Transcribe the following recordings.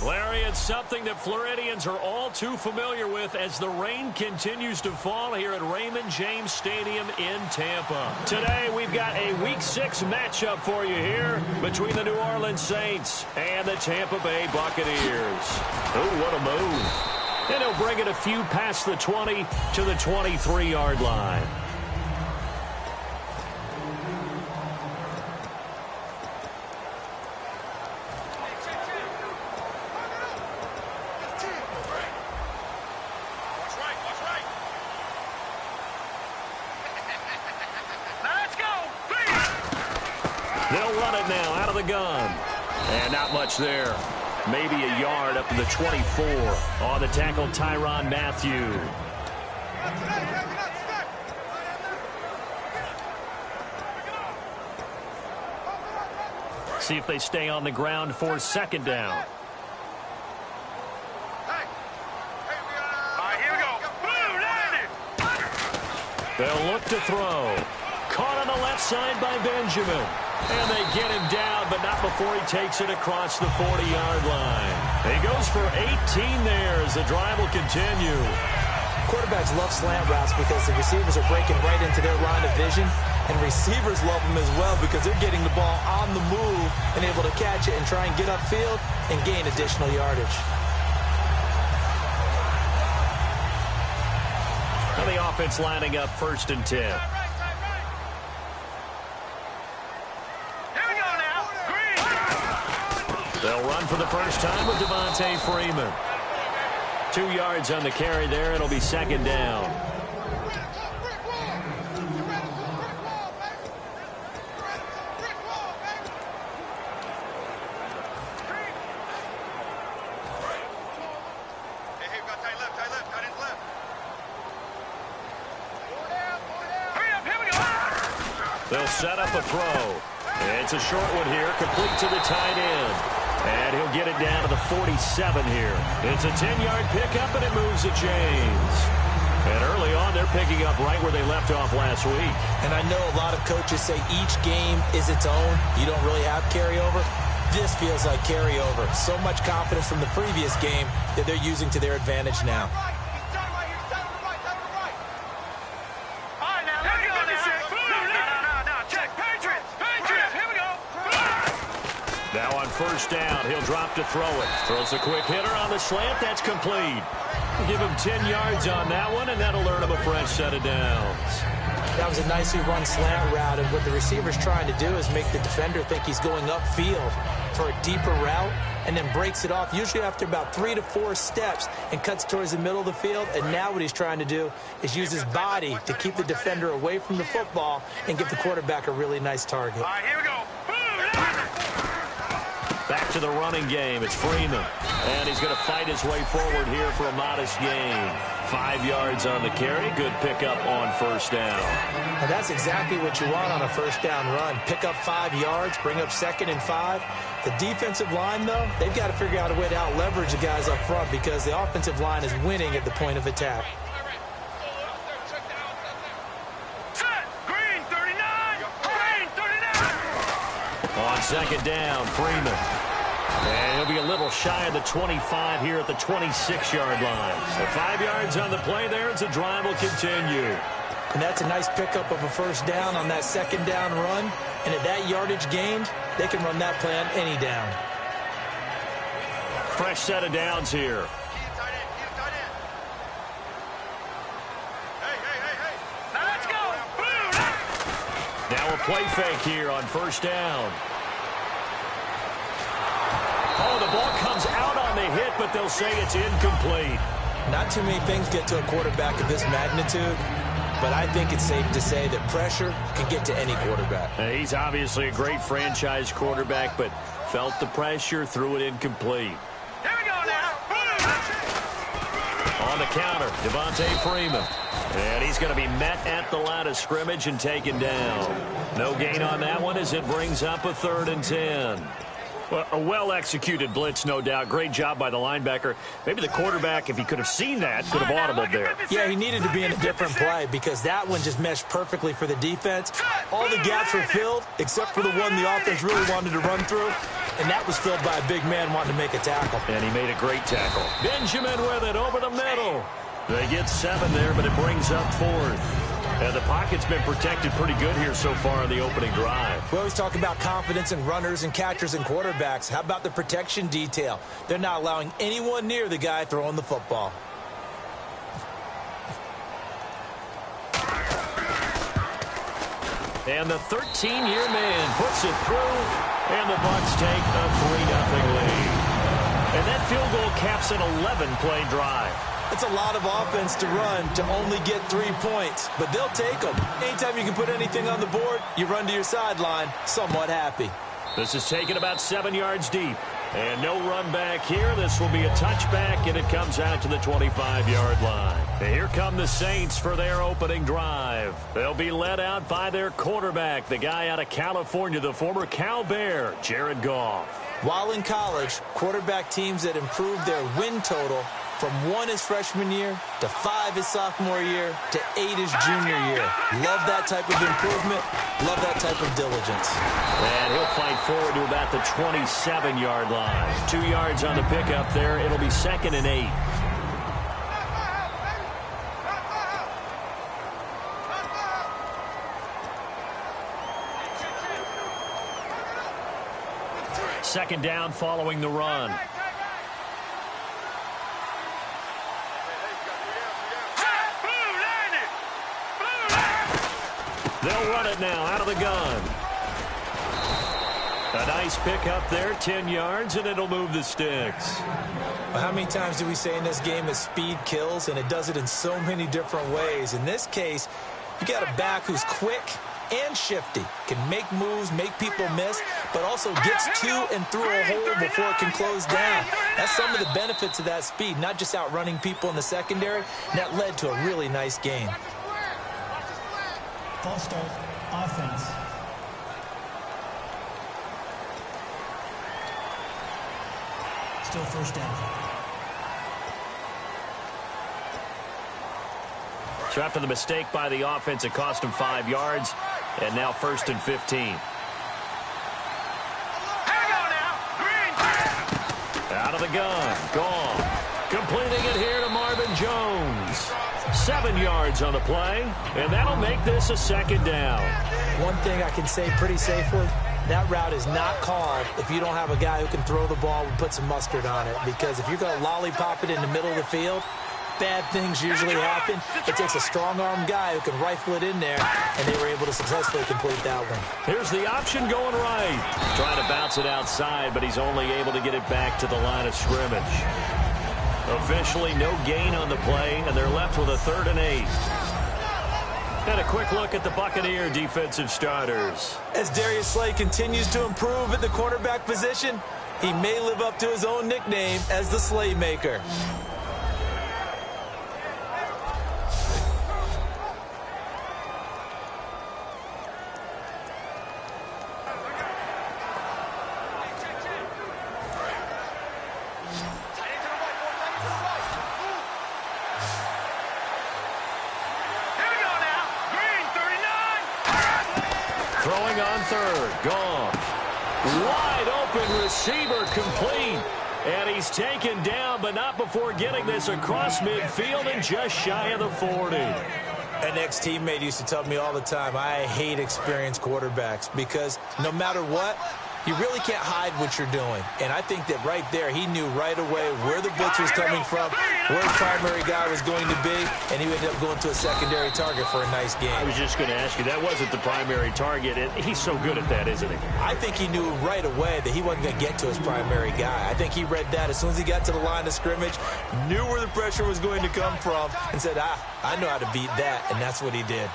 Larry, it's something that Floridians are all too familiar with as the rain continues to fall here at Raymond James Stadium in Tampa. Today, we've got a Week 6 matchup for you here between the New Orleans Saints and the Tampa Bay Buccaneers. Oh, what a move. And he'll bring it a few past the 20 to the 23-yard line. They'll run it now out of the gun. And not much there. Maybe a yard up to the 24 on the tackle, Tyrann Mathieu. See if they stay on the ground for second down. They'll look to throw. Caught on the left side by Benjamin. And they get him down, but not before he takes it across the 40-yard line. He goes for 18 there as the drive will continue. Quarterbacks love slant routes because the receivers are breaking right into their line of vision. And receivers love them as well because they're getting the ball on the move and able to catch it and try and get upfield and gain additional yardage. Now the offense lining up 1st and 10. They'll run for the first time with Devontae Freeman. 2 yards on the carry there. It'll be second down. They'll set up a throw. It's a short one here, complete to the tight end. And he'll get it down to the 47 here. It's a 10-yard pickup, and it moves the chains. And early on, they're picking up right where they left off last week. And I know a lot of coaches say each game is its own. You don't really have carryover. This feels like carryover. So much confidence from the previous game that they're using to their advantage now. Now on first down, he'll drop to throw it. Throws a quick hitter on the slant. That's complete. Give him 10 yards on that one, and that'll earn him a fresh set of downs. That was a nicely run slant route, and what the receiver's trying to do is make the defender think he's going upfield for a deeper route, and then breaks it off, usually after about 3 to 4 steps, and cuts towards the middle of the field. And now what he's trying to do is use his body to keep the defender away from the football and give the quarterback a really nice target. All right, here we go. Back to the running game. It's Freeman. And he's going to fight his way forward here for a modest gain. 5 yards on the carry. Good pickup on first down. And that's exactly what you want on a first down run. Pick up 5 yards, bring up 2nd and 5. The defensive line, though, they've got to figure out a way to out-leverage the guys up front because the offensive line is winning at the point of attack. On second down, Freeman. And he'll be a little shy of the 25 here at the 26-yard line. So 5 yards on the play there as the drive will continue. And that's a nice pickup of a first down on that second down run. And at that yardage gained, they can run that play on any down. Fresh set of downs here. Let's go. Now a play fake here on first down. Oh, the ball comes out on the hit, but they'll say it's incomplete. Not too many things get to a quarterback of this magnitude, but I think it's safe to say that pressure can get to any quarterback. He's obviously a great franchise quarterback, but felt the pressure, threw it incomplete. Here we go now. On the counter, Devontae Freeman. And he's going to be met at the line of scrimmage and taken down. No gain on that one as it brings up a 3rd and 10. Well, a well-executed blitz, no doubt. Great job by the linebacker. Maybe the quarterback, if he could have seen that, could have audibled there. Yeah, he needed to be in a different play because that one just meshed perfectly for the defense. All the gaps were filled except for the one the offense really wanted to run through. and that was filled by a big man wanting to make a tackle. And he made a great tackle. Benjamin with it over the middle. They get 7 there, but it brings up 4th. And the pocket's been protected pretty good here so far in the opening drive. We always talk about confidence in runners and catchers and quarterbacks. How about the protection detail? They're not allowing anyone near the guy throwing the football. And the 13-year man puts it through, and the Bucs take a 3-0 lead. And that field goal caps an 11-play drive. It's a lot of offense to run to only get 3 points, but they'll take them. Anytime you can put anything on the board, you run to your sideline somewhat happy. This is taken about 7 yards deep. And no run back here. This will be a touchback, and it comes out to the 25-yard line. And here come the Saints for their opening drive. They'll be led out by their quarterback, the guy out of California, the former Cal Bear, Jared Goff. While in college, quarterback teams that improved their win total from 1 his freshman year to 5 his sophomore year to 8 his junior year. Love that type of improvement. Love that type of diligence. And he'll fight forward to about the 27-yard line. 2 yards on the pickup there. It'll be 2nd and 8. Second down following the run. They'll run it now out of the gun. A nice pickup there, 10 yards, and it'll move the sticks. Well, how many times do we say in this game that speed kills, and it does it in so many different ways? In this case, you got a back who's quick and shifty, can make moves, make people miss, but also gets to and through a hole before it can close down. That's some of the benefits of that speed, not just outrunning people in the secondary. And that led to a really nice game. False start, offense. Still first down. So after the mistake by the offense, it cost him 5 yards, and now 1st and 15. Here we go now. Green. Out of the gun, gone. Completing it here to Marvin Jones. 7 yards on the play, and that'll make this a 2nd down. One thing I can say pretty safely, that route is not called if you don't have a guy who can throw the ball and put some mustard on it. Because if you're going to lollipop it in the middle of the field, bad things usually happen. It takes a strong-armed guy who can rifle it in there, and they were able to successfully complete that one. Here's the option going right. Trying to bounce it outside, but he's only able to get it back to the line of scrimmage. Officially no gain on the play, and they're left with a 3rd and 8. And a quick look at the Buccaneer defensive starters. As Darius Slay continues to improve at the quarterback position, he may live up to his own nickname as the Slaymaker. Throwing on 3rd, Goff. Wide open receiver complete. And he's taken down, but not before getting this across midfield and just shy of the 40. An ex-teammate used to tell me all the time, I hate experienced quarterbacks because no matter what, you really can't hide what you're doing. And I think that right there, he knew right away where the blitz was coming from, where his primary guy was going to be, and he ended up going to a secondary target for a nice game. I was just going to ask you, that wasn't the primary target. He's so good at that, isn't he? I think he knew right away that he wasn't going to get to his primary guy. I think he read that as soon as he got to the line of scrimmage, knew where the pressure was going to come from, and said, I know how to beat that, and that's what he did.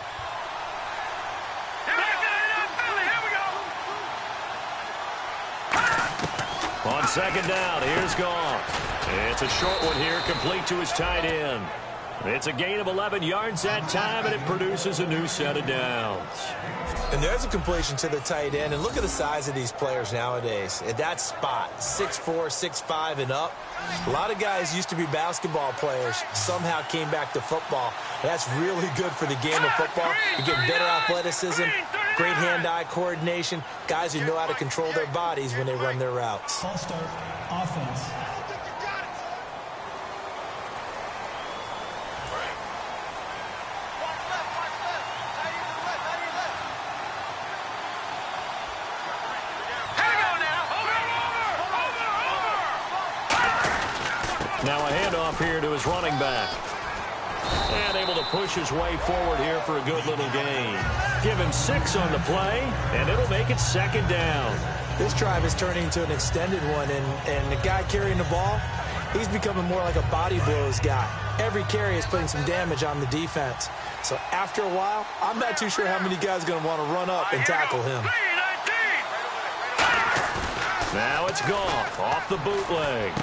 On 2nd down, here's Goff. It's a short one here, complete to his tight end. It's a gain of 11 yards that time, and it produces a new set of downs. And there's a completion to the tight end. And look at the size of these players nowadays. At that spot, 6'4", 6'5", and up. A lot of guys used to be basketball players, somehow came back to football. That's really good for the game of football. You're getting better athleticism, Great hand-eye coordination. Guys who know how to control their bodies when they run their routes. False start. Offense. Now a handoff here to his running back. And able to push his way forward here for a good little gain. Give him 6 on the play, and it'll make it second down. This drive is turning into an extended one, and the guy carrying the ball, he's becoming more like a body blows guy. Every carry is putting some damage on the defense. So after a while, I'm not too sure how many guys are going to want to run up and tackle him. Now it's Goff off the bootleg.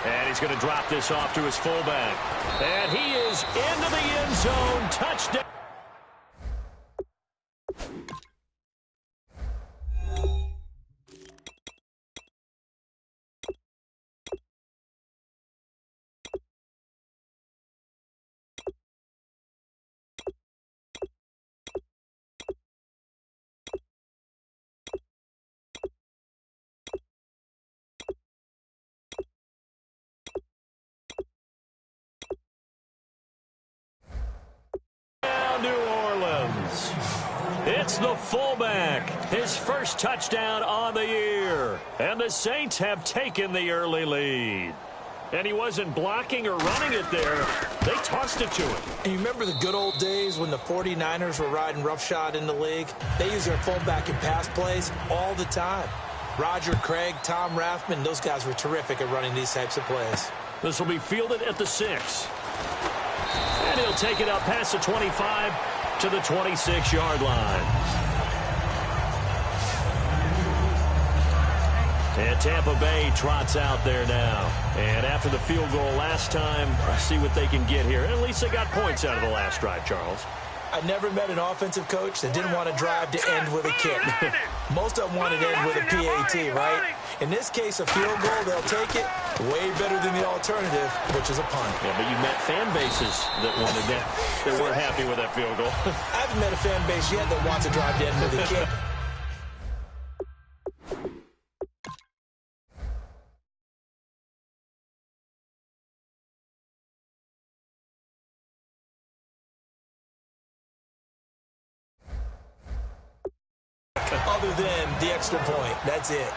And he's going to drop this off to his fullback. And he is into the end zone. Touchdown. New Orleans. It's the fullback. His first touchdown on the year. And the Saints have taken the early lead. And he wasn't blocking or running it there. They tossed it to him. And you remember the good old days when the 49ers were riding roughshod in the league? They used their fullback in pass plays all the time. Roger Craig, Tom Rathman, those guys were terrific at running these types of plays. This will be fielded at the 6. And he'll take it up past the 25 to the 26-yard line. And Tampa Bay trots out there now. And after the field goal last time, let's see what they can get here. At least they got points out of the last drive, Charles. I never met an offensive coach that didn't want to drive to end with a kick. Most of them wanted to end with a PAT, right? In this case, a field goal, they'll take it way better than the alternative, which is a punt. Yeah, but you've met fan bases that wanted that, that weren't happy with that field goal. I haven't met a fan base yet that wants to drive to end with a kick. Other than the extra point. That's it.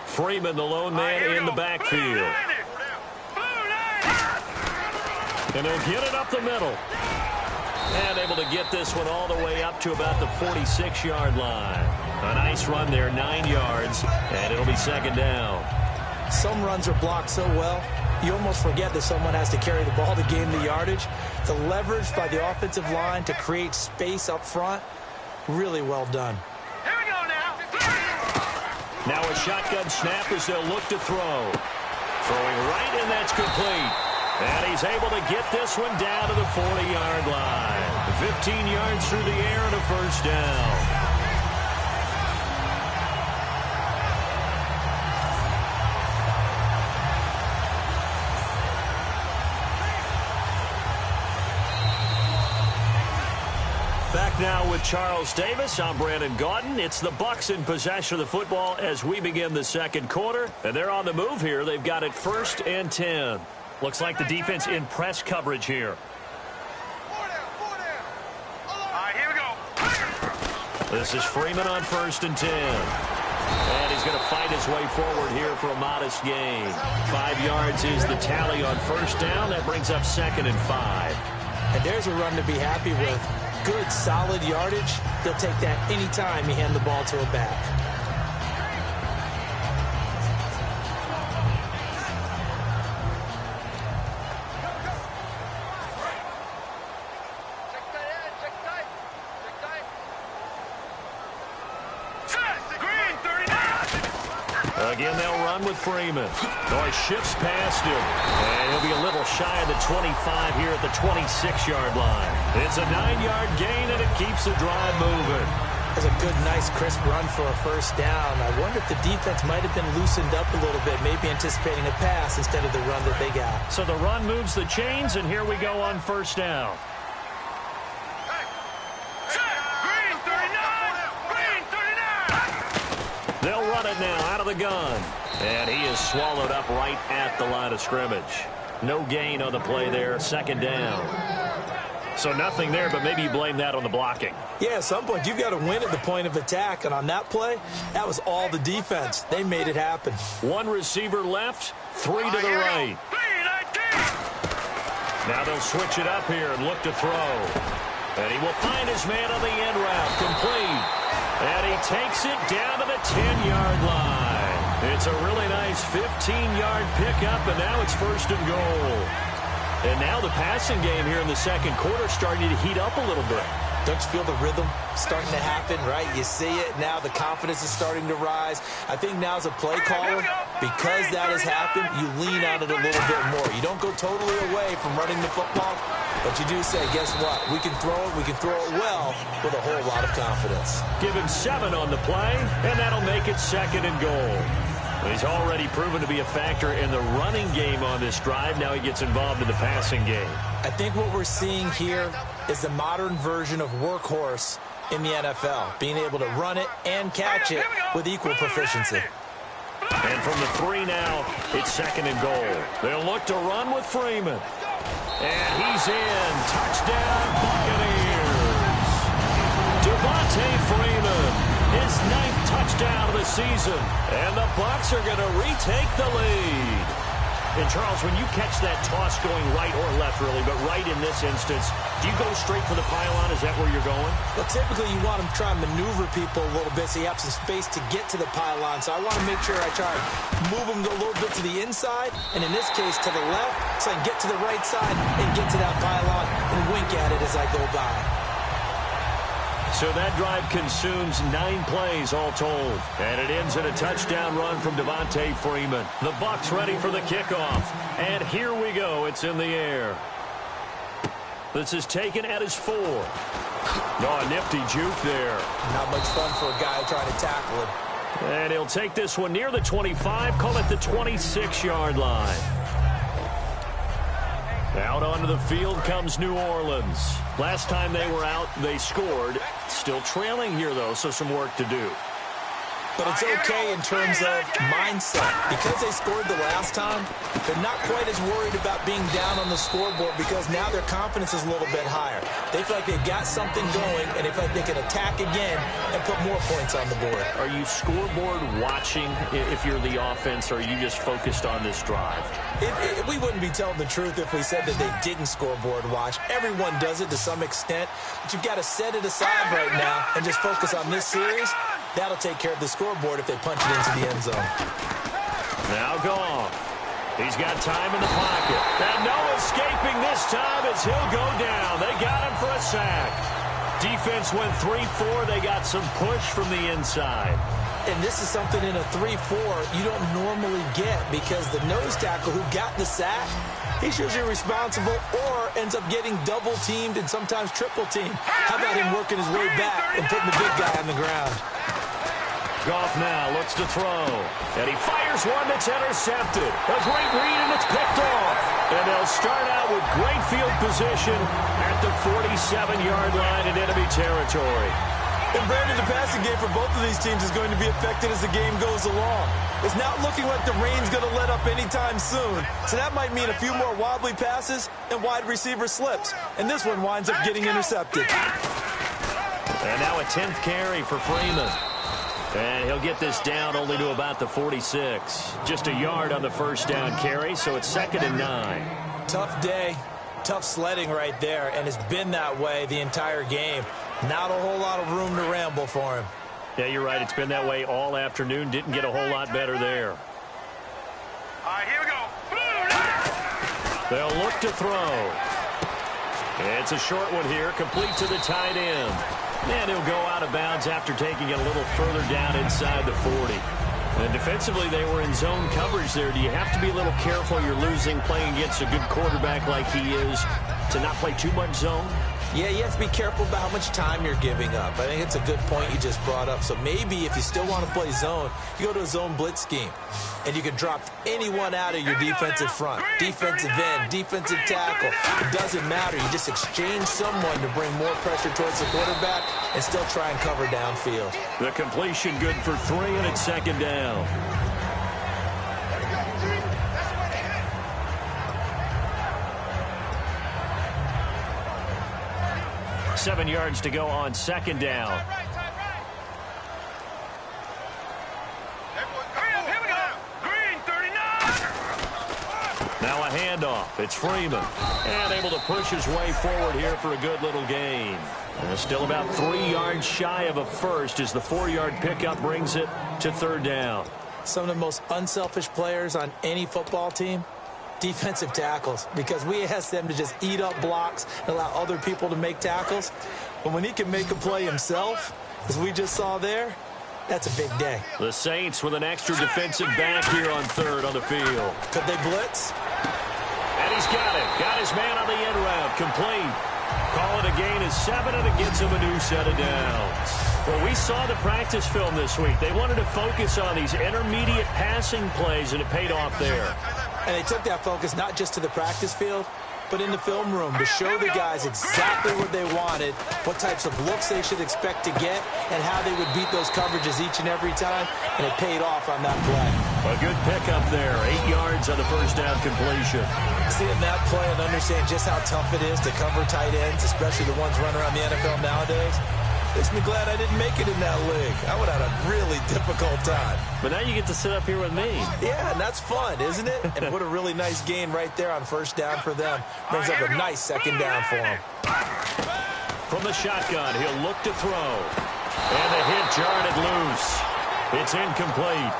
Freeman, the lone man in the backfield. And he'll get it up the middle. And able to get this one all the way up to about the 46-yard line. A nice run there, 9 yards, and it'll be second down. Some runs are blocked so well, you almost forget that someone has to carry the ball to gain the yardage. The leverage by the offensive line to create space up front, really well done. Here we go now. Now a shotgun snap as they'll look to throw. Throwing right, and that's complete. And he's able to get this one down to the 40-yard line. 15 yards through the air and a first down. Back now with Charles Davis. I'm Brandon Gaudin. It's the Bucs in possession of the football as we begin the second quarter. And they're on the move here. They've got it 1st and 10. Looks like the defense in press coverage here. All right, here we go. This is Freeman on 1st and 10. And he's going to fight his way forward here for a modest gain. 5 yards is the tally on 1st down. That brings up 2nd and 5. And there's a run to be happy with. Good, solid yardage. He'll take that anytime you hand the ball to a back. Again, they'll run with Freeman. He shifts past him. And he'll be a little shy of the 25 here at the 26-yard line. It's a 9-yard gain, and it keeps the drive moving. That's a good, nice, crisp run for a first down. I wonder if the defense might have been loosened up a little bit, maybe anticipating a pass instead of the run that they got. So the run moves the chains, and here we go on first down. Green 39! They'll run it now out of the gun. And he is swallowed up right at the line of scrimmage. No gain on the play there, second down. So nothing there, but maybe you blame that on the blocking. Yeah, at some point, you've got to win at the point of attack. And on that play, that was all the defense. They made it happen. One receiver left, three to the right. Now they'll switch it up here and look to throw. And he will find his man on the end route, complete. And he takes it down to the 10-yard line. It's a really nice 15-yard pickup, and now it's first and goal. And now the passing game here in the second quarter starting to heat up a little bit. Don't you feel the rhythm starting to happen, right? You see it now. The confidence is starting to rise. I think now's a play caller. Because that has happened, you lean on it a little bit more. You don't go totally away from running the football, but you do say, guess what? We can throw it. We can throw it well with a whole lot of confidence. Give him 7 on the play, and that'll make it second and goal. He's already proven to be a factor in the running game on this drive. Now he gets involved in the passing game. I think what we're seeing here is the modern version of workhorse in the NFL, being able to run it and catch it with equal proficiency. And from the 3 now, it's second and goal. They'll look to run with Freeman. And he's in. Touchdown, Buccaneers. Devontae Freeman. His 9th touchdown of the season. And the Bucs are going to retake the lead. And, Charles, when you catch that toss going right or left, really, but right in this instance, do you go straight for the pylon? Is that where you're going? Well, typically you want to try and maneuver people a little bit so you have some space to get to the pylon. So I want to make sure I try and move them a little bit to the inside, and in this case to the left, so I can get to the right side and get to that pylon and wink at it as I go by. So that drive consumes 9 plays all told. And it ends in a touchdown run from Devontae Freeman. The Bucs ready for the kickoff. And here we go. It's in the air. This is taken at his 4. Oh, nifty juke there. Not much fun for a guy trying to tackle him. And he'll take this one near the 25, call it the 26-yard line. Out onto the field comes New Orleans. Last time they were out, they scored. Still trailing here, though, so some work to do. But it's okay in terms of mindset. Because they scored the last time, they're not quite as worried about being down on the scoreboard because now their confidence is a little bit higher. They feel like they've got something going, and they feel like they can attack again and put more points on the board. Are you scoreboard watching if you're the offense, or are you just focused on this drive? We wouldn't be telling the truth if we said that they didn't scoreboard watch. Everyone does it to some extent, but you've got to set it aside right now and just focus on this series. That'll take care of the scoreboard if they punch it into the end zone. Now gone. He's got time in the pocket. And no escaping this time as he'll go down. They got him for a sack. Defense went 3-4. They got some push from the inside. And this is something in a 3-4 you don't normally get because the nose tackle who got the sack, he's usually responsible or ends up getting double-teamed and sometimes triple-teamed. How about him working his way back and putting the big guy on the ground? Goff now looks to throw. And he fires one that's intercepted. A great read, and it's picked off. And they'll start out with great field position at the 47-yard line in enemy territory. And Brandon, the passing game for both of these teams is going to be affected as the game goes along. It's not looking like the rain's going to let up anytime soon. So that might mean a few more wobbly passes and wide receiver slips. And this one winds up getting intercepted. And now a 10th carry for Freeman. And he'll get this down only to about the 46. Just a yard on the first down carry, so it's 2nd and 9. Tough day. Tough sledding right there, and it's been that way the entire game. Not a whole lot of room to ramble for him. Yeah, you're right. It's been that way all afternoon. Didn't get a whole lot better there. All right, here we go. They'll look to throw. It's a short one here, complete to the tight end. And he'll go out of bounds after taking it a little further down inside the 40. And defensively, they were in zone coverage there. Do you have to be a little careful? You're losing playing against a good quarterback like he is to not play too much zone? Yeah, you have to be careful about how much time you're giving up. I think it's a good point you just brought up. So maybe if you still want to play zone, you go to a zone blitz scheme. And you can drop anyone out of your defensive front. Defensive end, defensive tackle. It doesn't matter. You just exchange someone to bring more pressure towards the quarterback and still try and cover downfield. The completion good for 3, and it's second down. Seven yards to go on second down. Now a handoff. It's Freeman. And able to push his way forward here for a good little gain. And still about 3 yards shy of a first as the 4-yard pickup brings it to third down. Some of the most unselfish players on any football team, defensive tackles, because we ask them to just eat up blocks and allow other people to make tackles. But when he can make a play himself, as we just saw there, that's a big day. The Saints with an extra defensive back here on third on the field. Could they blitz? And he's got it. Got his man on the end route. Complete. Call it a gain of 7, and it gets him a new set of downs. Well, we saw the practice film this week. They wanted to focus on these intermediate passing plays, and it paid off there. And they took that focus not just to the practice field, but in the film room to show the guys exactly what they wanted, what types of looks they should expect to get, and how they would beat those coverages each and every time, and it paid off on that play. A good pickup there, 8 yards on the first down completion. Seeing that play and understand just how tough it is to cover tight ends, especially the ones running around the NFL nowadays, makes me glad I didn't make it in that league. I would have had a really difficult time. But now you get to sit up here with me. Yeah, and that's fun, isn't it? And what a really nice gain right there on first down for them. Brings up a nice second down for them. From the shotgun, he'll look to throw. And the hit jarred it loose. It's incomplete.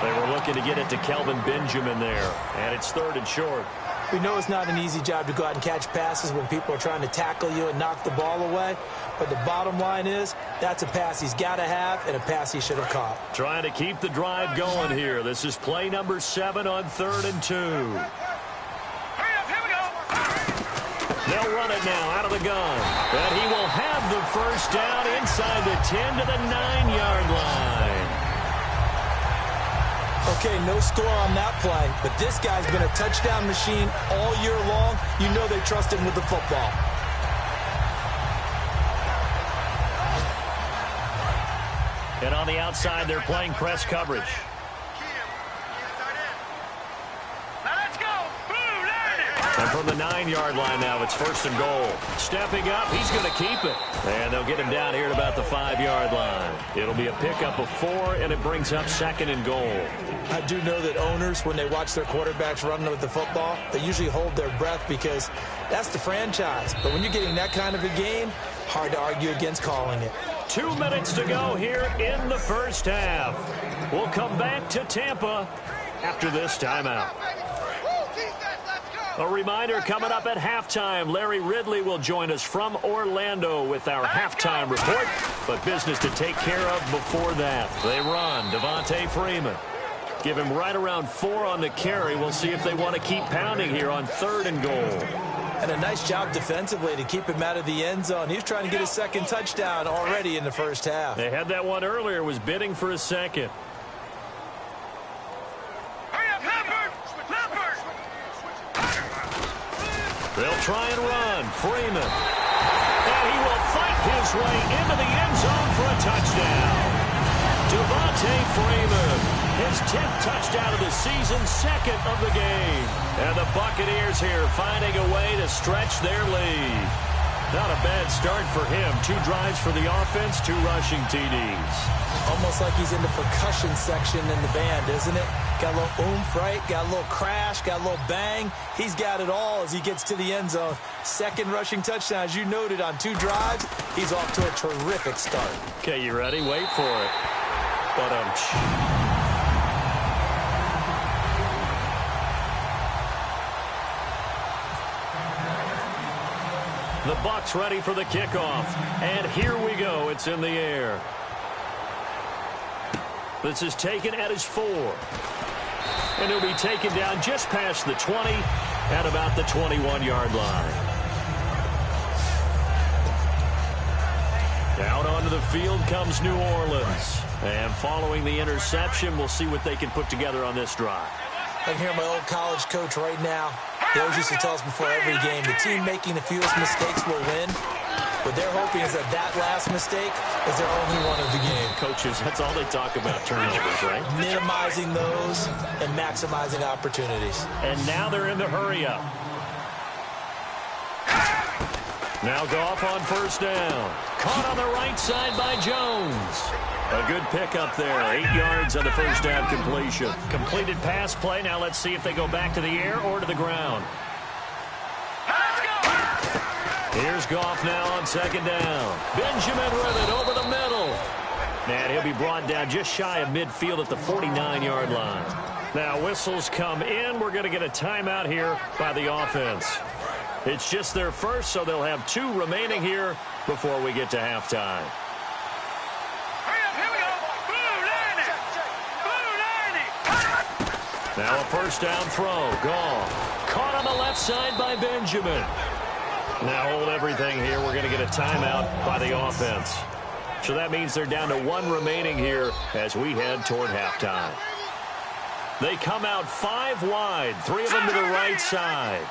They were looking to get it to Kelvin Benjamin there. And it's third and short. We know it's not an easy job to go out and catch passes when people are trying to tackle you and knock the ball away. But the bottom line is, that's a pass he's got to have and a pass he should have caught. Trying to keep the drive going here. This is play number 7 on 3rd and 2. They'll run it now out of the gun. And he will have the first down inside the 10 to the 9-yard line. Okay, no score on that play, but this guy's been a touchdown machine all year long. You know they trust him with the football. And on the outside, they're playing press coverage. And from the 9-yard line now, it's 1st and goal. Stepping up, he's going to keep it. And they'll get him down here at about the 5-yard line. It'll be a pickup of 4, and it brings up 2nd and goal. I do know that owners, when they watch their quarterbacks run with the football, they usually hold their breath because that's the franchise. But when you're getting that kind of a game, hard to argue against calling it. 2 minutes to go here in the first half. We'll come back to Tampa after this timeout. A reminder coming up at halftime. Larry Ridley will join us from Orlando with our halftime report. But business to take care of before that. They run. Devontae Freeman. Give him right around 4 on the carry. We'll see if they want to keep pounding here on 3rd and goal. And a nice job defensively to keep him out of the end zone. He was trying to get his 2nd touchdown already in the first half. They had that one earlier, was bidding for a 2nd. They'll try and run. Freeman. And he will fight his way into the end zone for a touchdown. Devontae Freeman. His 10th touchdown of the season, 2nd of the game. And the Buccaneers here finding a way to stretch their lead. Not a bad start for him. 2 drives for the offense, 2 rushing TDs. Almost like he's in the percussion section in the band, isn't it? Got a little oomph, right? Got a little crash, got a little bang. He's got it all as he gets to the end zone. 2nd rushing touchdown, as you noted, on 2 drives. He's off to a terrific start. Okay, you ready? Wait for it. The Bucs ready for the kickoff. And here we go. It's in the air. This is taken at his 4. And he'll be taken down just past the 20 at about the 21-yard line. onto the field comes New Orleans. And following the interception, we'll see what they can put together on this drive. I can hear my old college coach right now. He always used to tell us before every game, the team making the fewest mistakes will win. What they're hoping is that last mistake is their only one of the game. Coaches, that's all they talk about, turnovers, right? Minimizing those and maximizing opportunities. And now they're in the hurry-up. Now Goff on first down. Caught on the right side by Jones. A good pickup there. 8 yards on the first down completion. Completed pass play. Now let's see if they go back to the air or to the ground. Here's Goff now on second down. Benjamin with it over the middle. And he'll be brought down just shy of midfield at the 49-yard line. Now whistles come in. We're going to get a timeout here by the offense. It's just their first, so they'll have 2 remaining here before we get to halftime. Now a first down throw. Goff. Caught on the left side by Benjamin. Now hold everything here. We're going to get a timeout by the offense. So that means they're down to 1 remaining here as we head toward halftime. They come out 5 wide. 3 of them to the right side.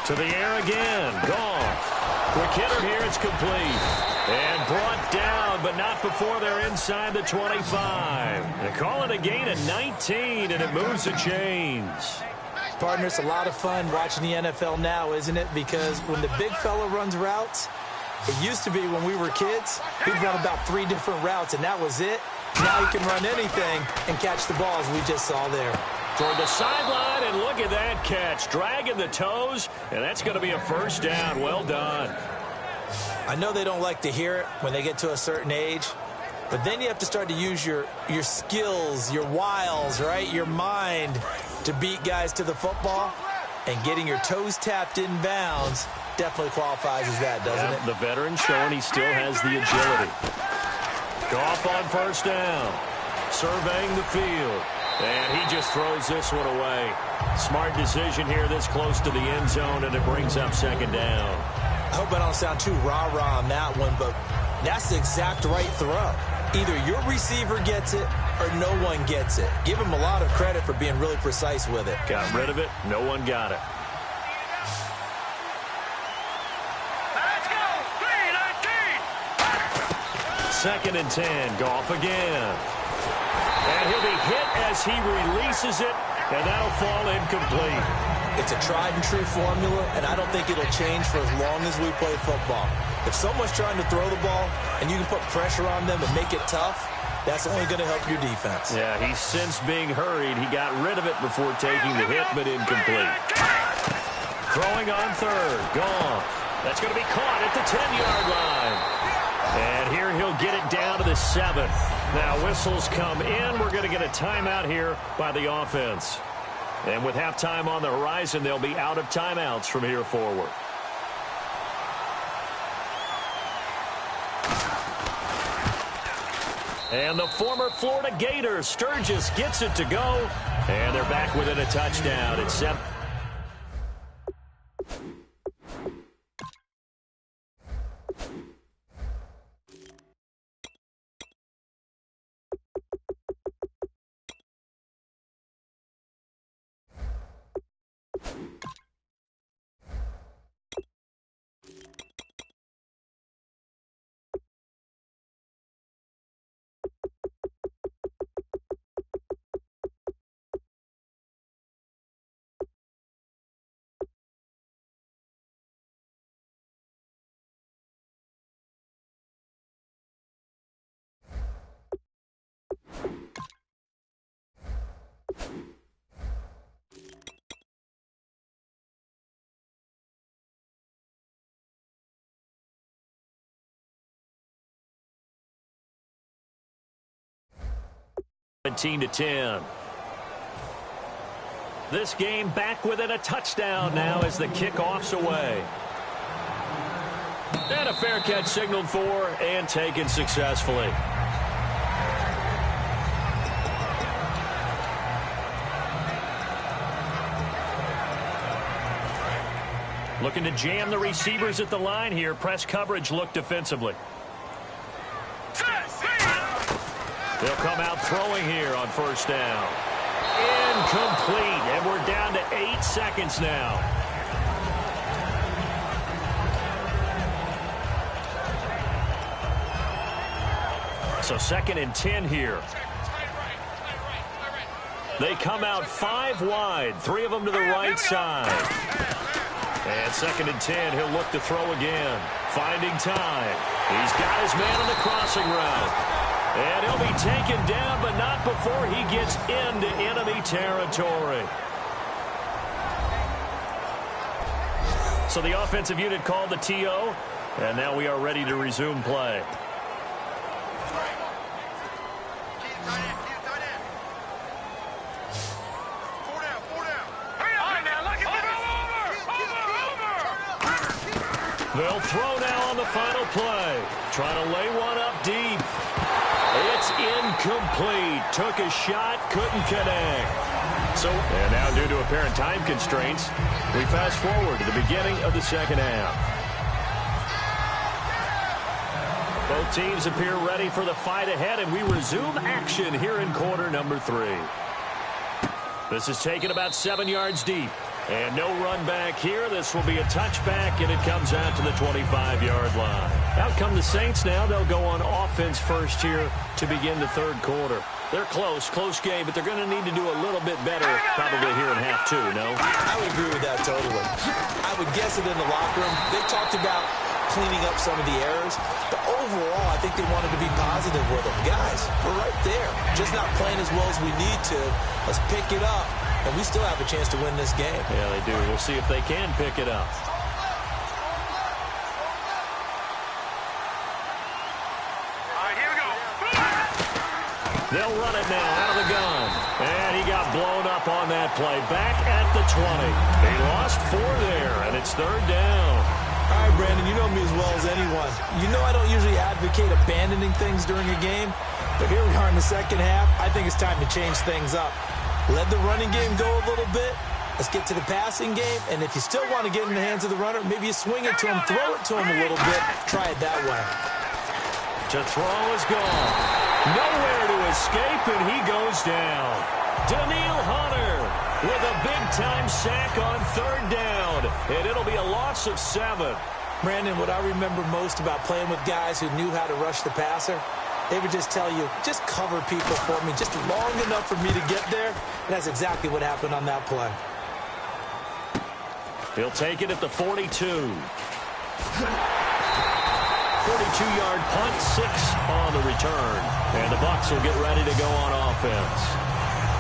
To the air again. Goff. Quick hitter here. It's complete. And brought down, but not before they're inside the 25. They call it a gain of 19, and it moves the chains. Partner, it's a lot of fun watching the NFL now, isn't it? Because when the big fella runs routes, it used to be when we were kids, he'd run about 3 different routes, and that was it. Now he can run anything and catch the balls we just saw there. Toward the sideline, and look at that catch. Dragging the toes, and that's going to be a first down. Well done. I know they don't like to hear it when they get to a certain age, but then you have to start to use your skills, your wiles, right, your mind to beat guys to the football, and getting your toes tapped in bounds definitely qualifies as that, doesn't it? The veteran showing he still has the agility. Goff on first down, surveying the field, and he just throws this one away. Smart decision here this close to the end zone, and it brings up second down. I hope I don't sound too rah-rah on that one, but that's the exact right throw. Either your receiver gets it or no one gets it. Give him a lot of credit for being really precise with it. Got rid of it. No one got it. Let's go. 3-19. 2nd and 10. Goff again. And he'll be hit as he releases it, and that'll fall incomplete. It's a tried-and-true formula, and I don't think it'll change for as long as we play football. If someone's trying to throw the ball and you can put pressure on them and make it tough, that's only going to help your defense. Yeah, he's since being hurried. He got rid of it before taking the hit, but incomplete. Throwing on third. Goff. That's going to be caught at the 10-yard line. And here he'll get it down to the 7. Now whistles come in. We're going to get a timeout here by the offense. And with halftime on the horizon, they'll be out of timeouts from here forward. And the former Florida Gator, Sturgis, gets it to go. And they're back within a touchdown. It's 7. To 10. This game back within a touchdown now as the kickoff's away. And a fair catch signaled for and taken successfully. Looking to jam the receivers at the line here. Press coverage look defensively. They'll come out throwing here on first down. Incomplete, and we're down to 8 seconds now. So 2nd and 10 here. They come out 5 wide, 3 of them to the right side. And 2nd and 10, he'll look to throw again. Finding time. He's got his man on the crossing route. And he'll be taken down, but not before he gets into enemy territory. So the offensive unit called the TO, and now we are ready to resume play. They'll throw now on the final play. Trying to lay one up deep. It's incomplete. Took a shot, couldn't connect. And now due to apparent time constraints, we fast forward to the beginning of the second half. Both teams appear ready for the fight ahead, and we resume action here in quarter number 3. This is taken about 7 yards deep. And no run back here. This will be a touchback, and it comes out to the 25-yard line. Out come the Saints now. They'll go on offense first here to begin the third quarter. They're close game, but they're going to need to do a little bit better probably here in half 2, no? I would agree with that totally. I would guess it in the locker room. They talked about cleaning up some of the errors, but overall, I think they wanted to be positive with them. Guys, we're right there. Just not playing as well as we need to. Let's pick it up. And we still have a chance to win this game. Yeah, they do. We'll see if they can pick it up. All right, here we go. They'll run it now out of the gun. And he got blown up on that play. Back at the 20. He lost 4 there, and it's 3rd down. All right, Brandon, you know me as well as anyone. You know I don't usually advocate abandoning things during a game. But here we are in the second half. I think it's time to change things up. Let the running game go a little bit. Let's get to the passing game. And if you still want to get in the hands of the runner, maybe you swing it to him, throw it to him a little bit. Try it that way. To throw is gone. Nowhere to escape, and he goes down. Daniil Hunter with a big-time sack on 3rd down. And it'll be a loss of 7. Brandon, what I remember most about playing with guys who knew how to rush the passer, they would just tell you, just cover people for me, just long enough for me to get there. And that's exactly what happened on that play. He'll take it at the 42. 42-yard punt, 6 on the return. And the Bucs will get ready to go on offense.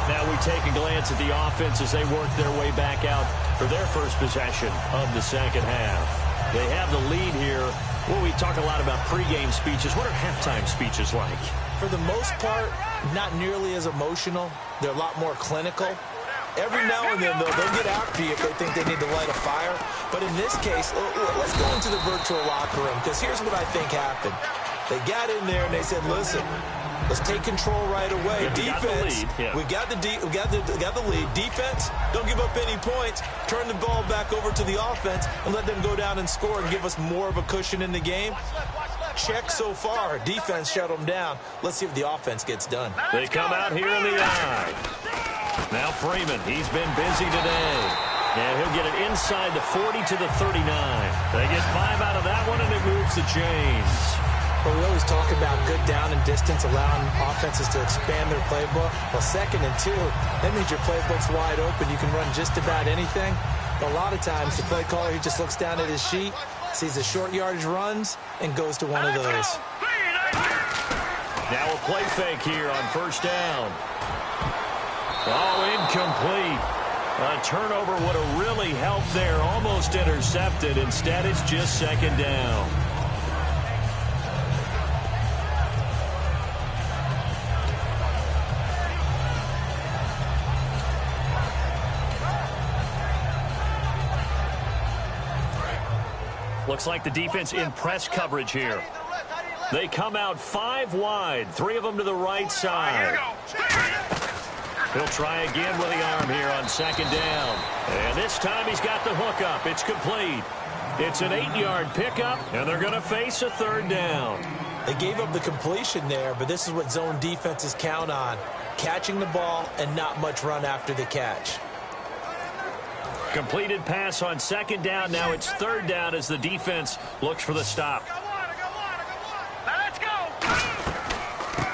Now we take a glance at the offense as they work their way back out for their first possession of the second half. They have the lead here. Well, we talk a lot about pregame speeches. What are halftime speeches like? For the most part, not nearly as emotional. They're a lot more clinical. Every now and then, though, they'll get after you if they think they need to light a fire. But in this case, let's go into the virtual locker room, because here's what I think happened. They got in there and they said, listen, let's take control right away. Yeah, Defense, we got the lead. Defense, don't give up any points. Turn the ball back over to the offense and let them go down and score and give us more of a cushion in the game. Check so far. Defense shut them down. Let's see if the offense gets done. They come out here in the eye. Now Freeman, he's been busy today. And he'll get it inside the 40 to the 39. They get 5 out of that one, and it moves the chains. Well, we always talk about good down and distance, allowing offenses to expand their playbook. Well, 2nd and 2, that means your playbook's wide open. You can run just about anything. But a lot of times, the play caller, he just looks down at his sheet, sees the short yardage runs, and goes to one of those. Now a play fake here on first down. Oh, incomplete. A turnover would have really helped there. Almost intercepted. Instead, it's just 2nd down. Looks like the defense in press coverage here. They come out 5 wide, 3 of them to the right side. He'll try again with the arm here on 2nd down. And this time he's got the hook up. It's complete. It's an 8-yard pickup, and they're going to face a third down. They gave up the completion there, but this is what zone defenses count on. Catching the ball and not much run after the catch. Completed pass on second down. Now it's third down as the defense looks for the stop. Now let's go.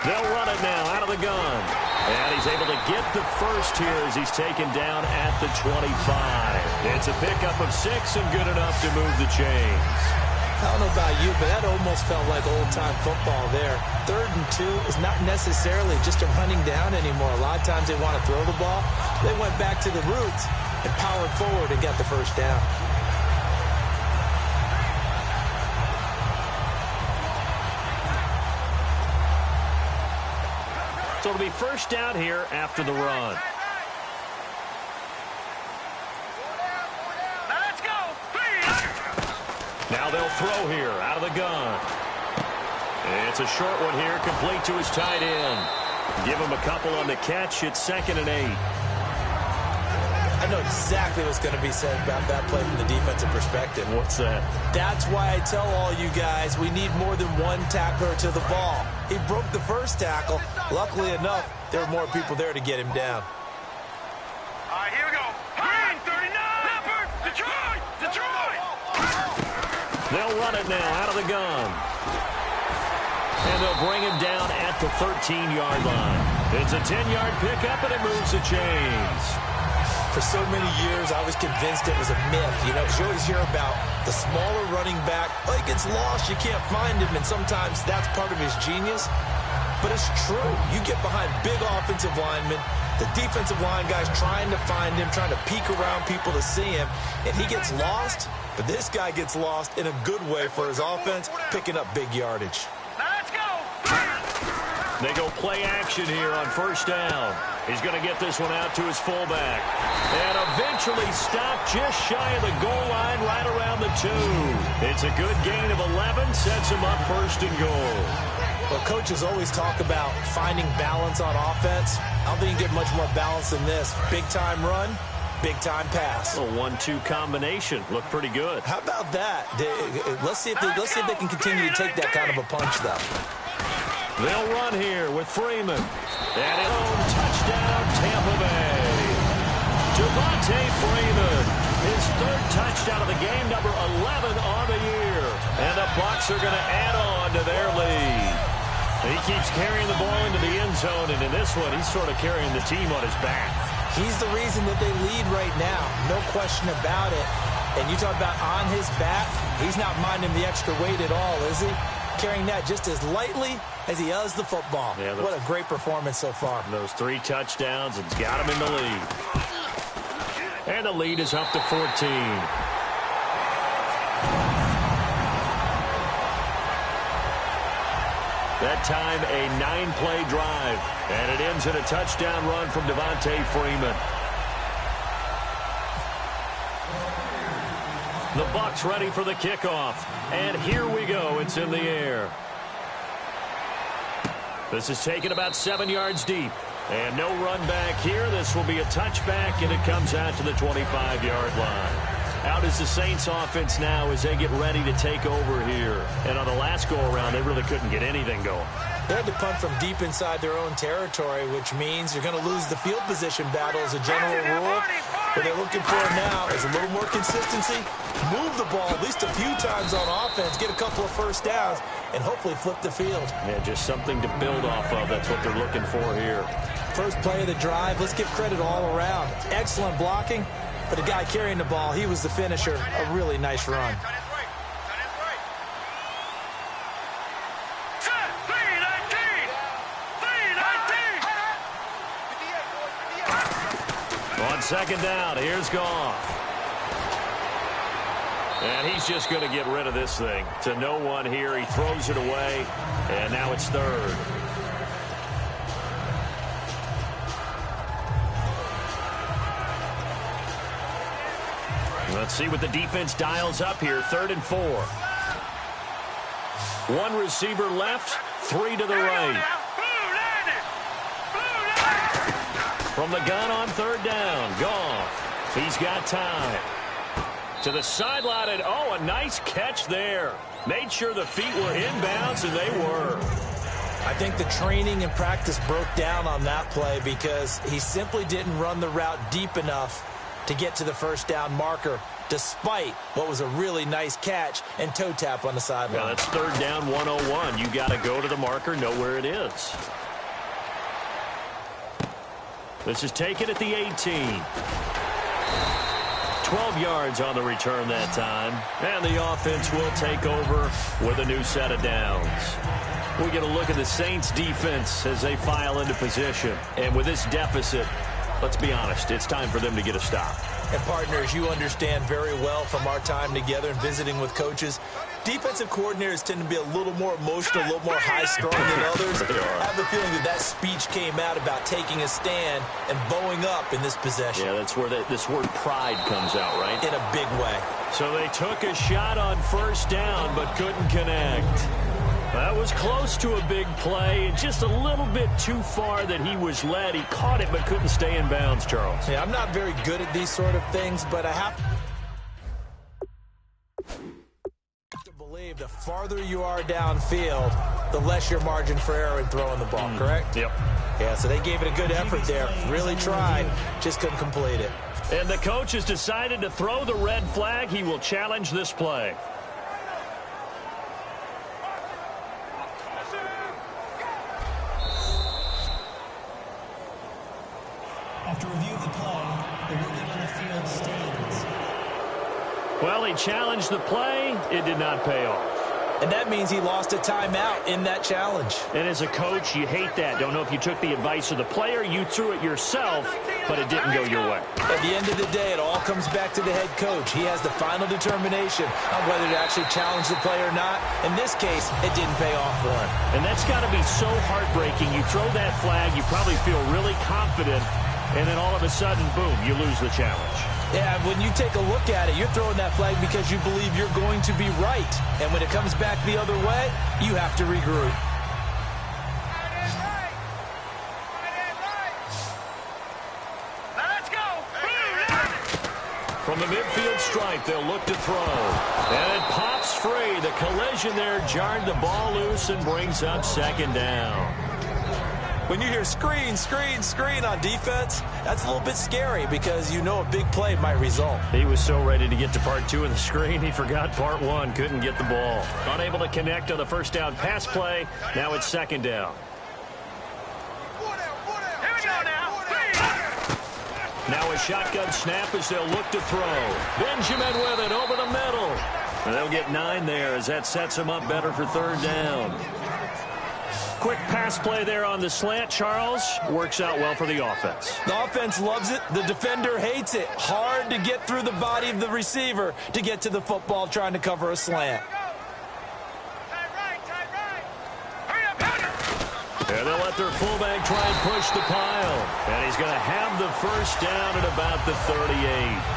They'll run it now out of the gun. And he's able to get the first here as he's taken down at the 25. It's a pickup of 6 and good enough to move the chains. I don't know about you, but that almost felt like old-time football there. 3rd and 2 is not necessarily just a running down anymore. A lot of times they want to throw the ball. They went back to the roots and powered forward and got the first down. So it'll be first down here after the run. Now let's go. Now they'll throw here out of the gun. It's a short one here, complete to his tight end. Give him a couple on the catch. It's 2nd and 8. I know exactly what's going to be said about that play from the defensive perspective. What's that? That's why I tell all you guys we need more than one tackler to the ball. He broke the first tackle. Luckily enough, there were more people there to get him down. All right, here we go. 39. Leopard. Detroit. They'll run it now out of the gun. And they'll bring him down at the 13-yard line. It's a 10-yard pickup, and it moves the chains. For so many years, I was convinced it was a myth, because you always hear about the smaller running back. Oh, he gets lost, you can't find him, and sometimes that's part of his genius. But it's true. You get behind big offensive linemen, the defensive line guys trying to find him, trying to peek around people to see him, and he gets lost. But this guy gets lost in a good way for his offense, picking up big yardage. Now let's go. They go play action here on first down. He's going to get this one out to his fullback. And eventually stopped just shy of the goal line right around the 2. It's a good gain of 11, sets him up 1st and goal. Well, coaches always talk about finding balance on offense. I don't think you get much more balance than this. Big-time run, big-time pass. A 1-2 combination. Looked pretty good. How about that? Let's see if they can continue to take that kind of a punch, though. They'll run here with Freeman. And his own touchdown, Tampa Bay. Devontae Freeman, his 3rd touchdown of the game, number 11 on the year. And the Bucs are going to add on to their lead. He keeps carrying the ball into the end zone, and in this one, he's sort of carrying the team on his back. He's the reason that they lead right now, no question about it. And you talk about on his back, he's not minding the extra weight at all, is he? Carrying that just as lightly as he does the football. Yeah, what a great performance so far. Those 3 touchdowns, it's got him in the lead. And the lead is up to 14. That time, a 9-play drive. And it ends in a touchdown run from Devontae Freeman. The Bucs ready for the kickoff. And here we go. It's in the air. This is taken about 7 yards deep. And no run back here. This will be a touchback, and it comes out to the 25-yard line. Out is the Saints offense now as they get ready to take over here. And on the last go-around, they really couldn't get anything going. They had to punt from deep inside their own territory, which means you're going to lose the field position battle as a general rule. What they're looking for now is a little more consistency, move the ball at least a few times on offense, get a couple of first downs, and hopefully flip the field. Yeah, just something to build off of. That's what they're looking for here. First play of the drive, let's give credit all around. Excellent blocking, but the guy carrying the ball, he was the finisher. A really nice run. On second down, here's Goff. And he's just going to get rid of this thing. To no one here, he throws it away, and now it's 3rd. Let's see what the defense dials up here. 3rd and 4. 1 receiver left, 3 to the right. From the gun on 3rd down, Goff. He's got time. To the sideline, and oh, a nice catch there. Made sure the feet were inbounds, and they were. I think the training and practice broke down on that play because he simply didn't run the route deep enough to get to the first down marker, despite what was a really nice catch and toe tap on the sideline. Yeah, that's third down 101. You got to go to the marker, know where it is. This is taken at the 18. 12 yards on the return that time. And the offense will take over with a new set of downs. We get a look at the Saints defense as they file into position. And with this deficit, let's be honest, it's time for them to get a stop. And partners, you understand very well from our time together and visiting with coaches, defensive coordinators tend to be a little more emotional, a little more high-strung than others. I have the feeling that speech came out about taking a stand and bowing up in this possession. Yeah, that's where this word pride comes out, right? In a big way. So they took a shot on first down but couldn't connect. That was close to a big play, and just a little bit too far that he was led. He caught it but couldn't stay in bounds, Charles. Yeah, I'm not very good at these sort of things, but I have to believe the farther you are downfield, the less your margin for error in throwing the ball, correct? Yep. Yeah, so they gave it a good effort there. Really tried, just couldn't complete it. And the coach has decided to throw the red flag. He will challenge this play. After review of the play, the ruling on the field stands. Well, he challenged the play. It did not pay off. And that means he lost a timeout in that challenge. And as a coach, you hate that. Don't know if you took the advice of the player, you threw it yourself, but it didn't go your way. At the end of the day, it all comes back to the head coach. He has the final determination on whether to actually challenge the play or not. In this case, it didn't pay off for him. And that's got to be so heartbreaking. You throw that flag, you probably feel really confident, and then all of a sudden, boom, you lose the challenge. Yeah, when you take a look at it, you're throwing that flag because you believe you're going to be right. And when it comes back the other way, you have to regroup. Let's go. From the midfield stripe, they'll look to throw. And it pops free. The collision there jarred the ball loose and brings up second down. When you hear screen, screen, screen on defense, that's a little bit scary because you know a big play might result. He was so ready to get to part two of the screen, he forgot part one, couldn't get the ball. Unable to connect on the first down pass play. Now it's second down. Here we go now. Now a shotgun snap as they'll look to throw. Benjamin with it over the middle. And they'll get 9 there as that sets them up better for third down. Quick pass play there on the slant, Charles. Works out well for the offense. The offense loves it. The defender hates it. Hard to get through the body of the receiver to get to the football trying to cover a slant. And they'll let their fullback try and push the pile. And he's going to have the first down at about the 38.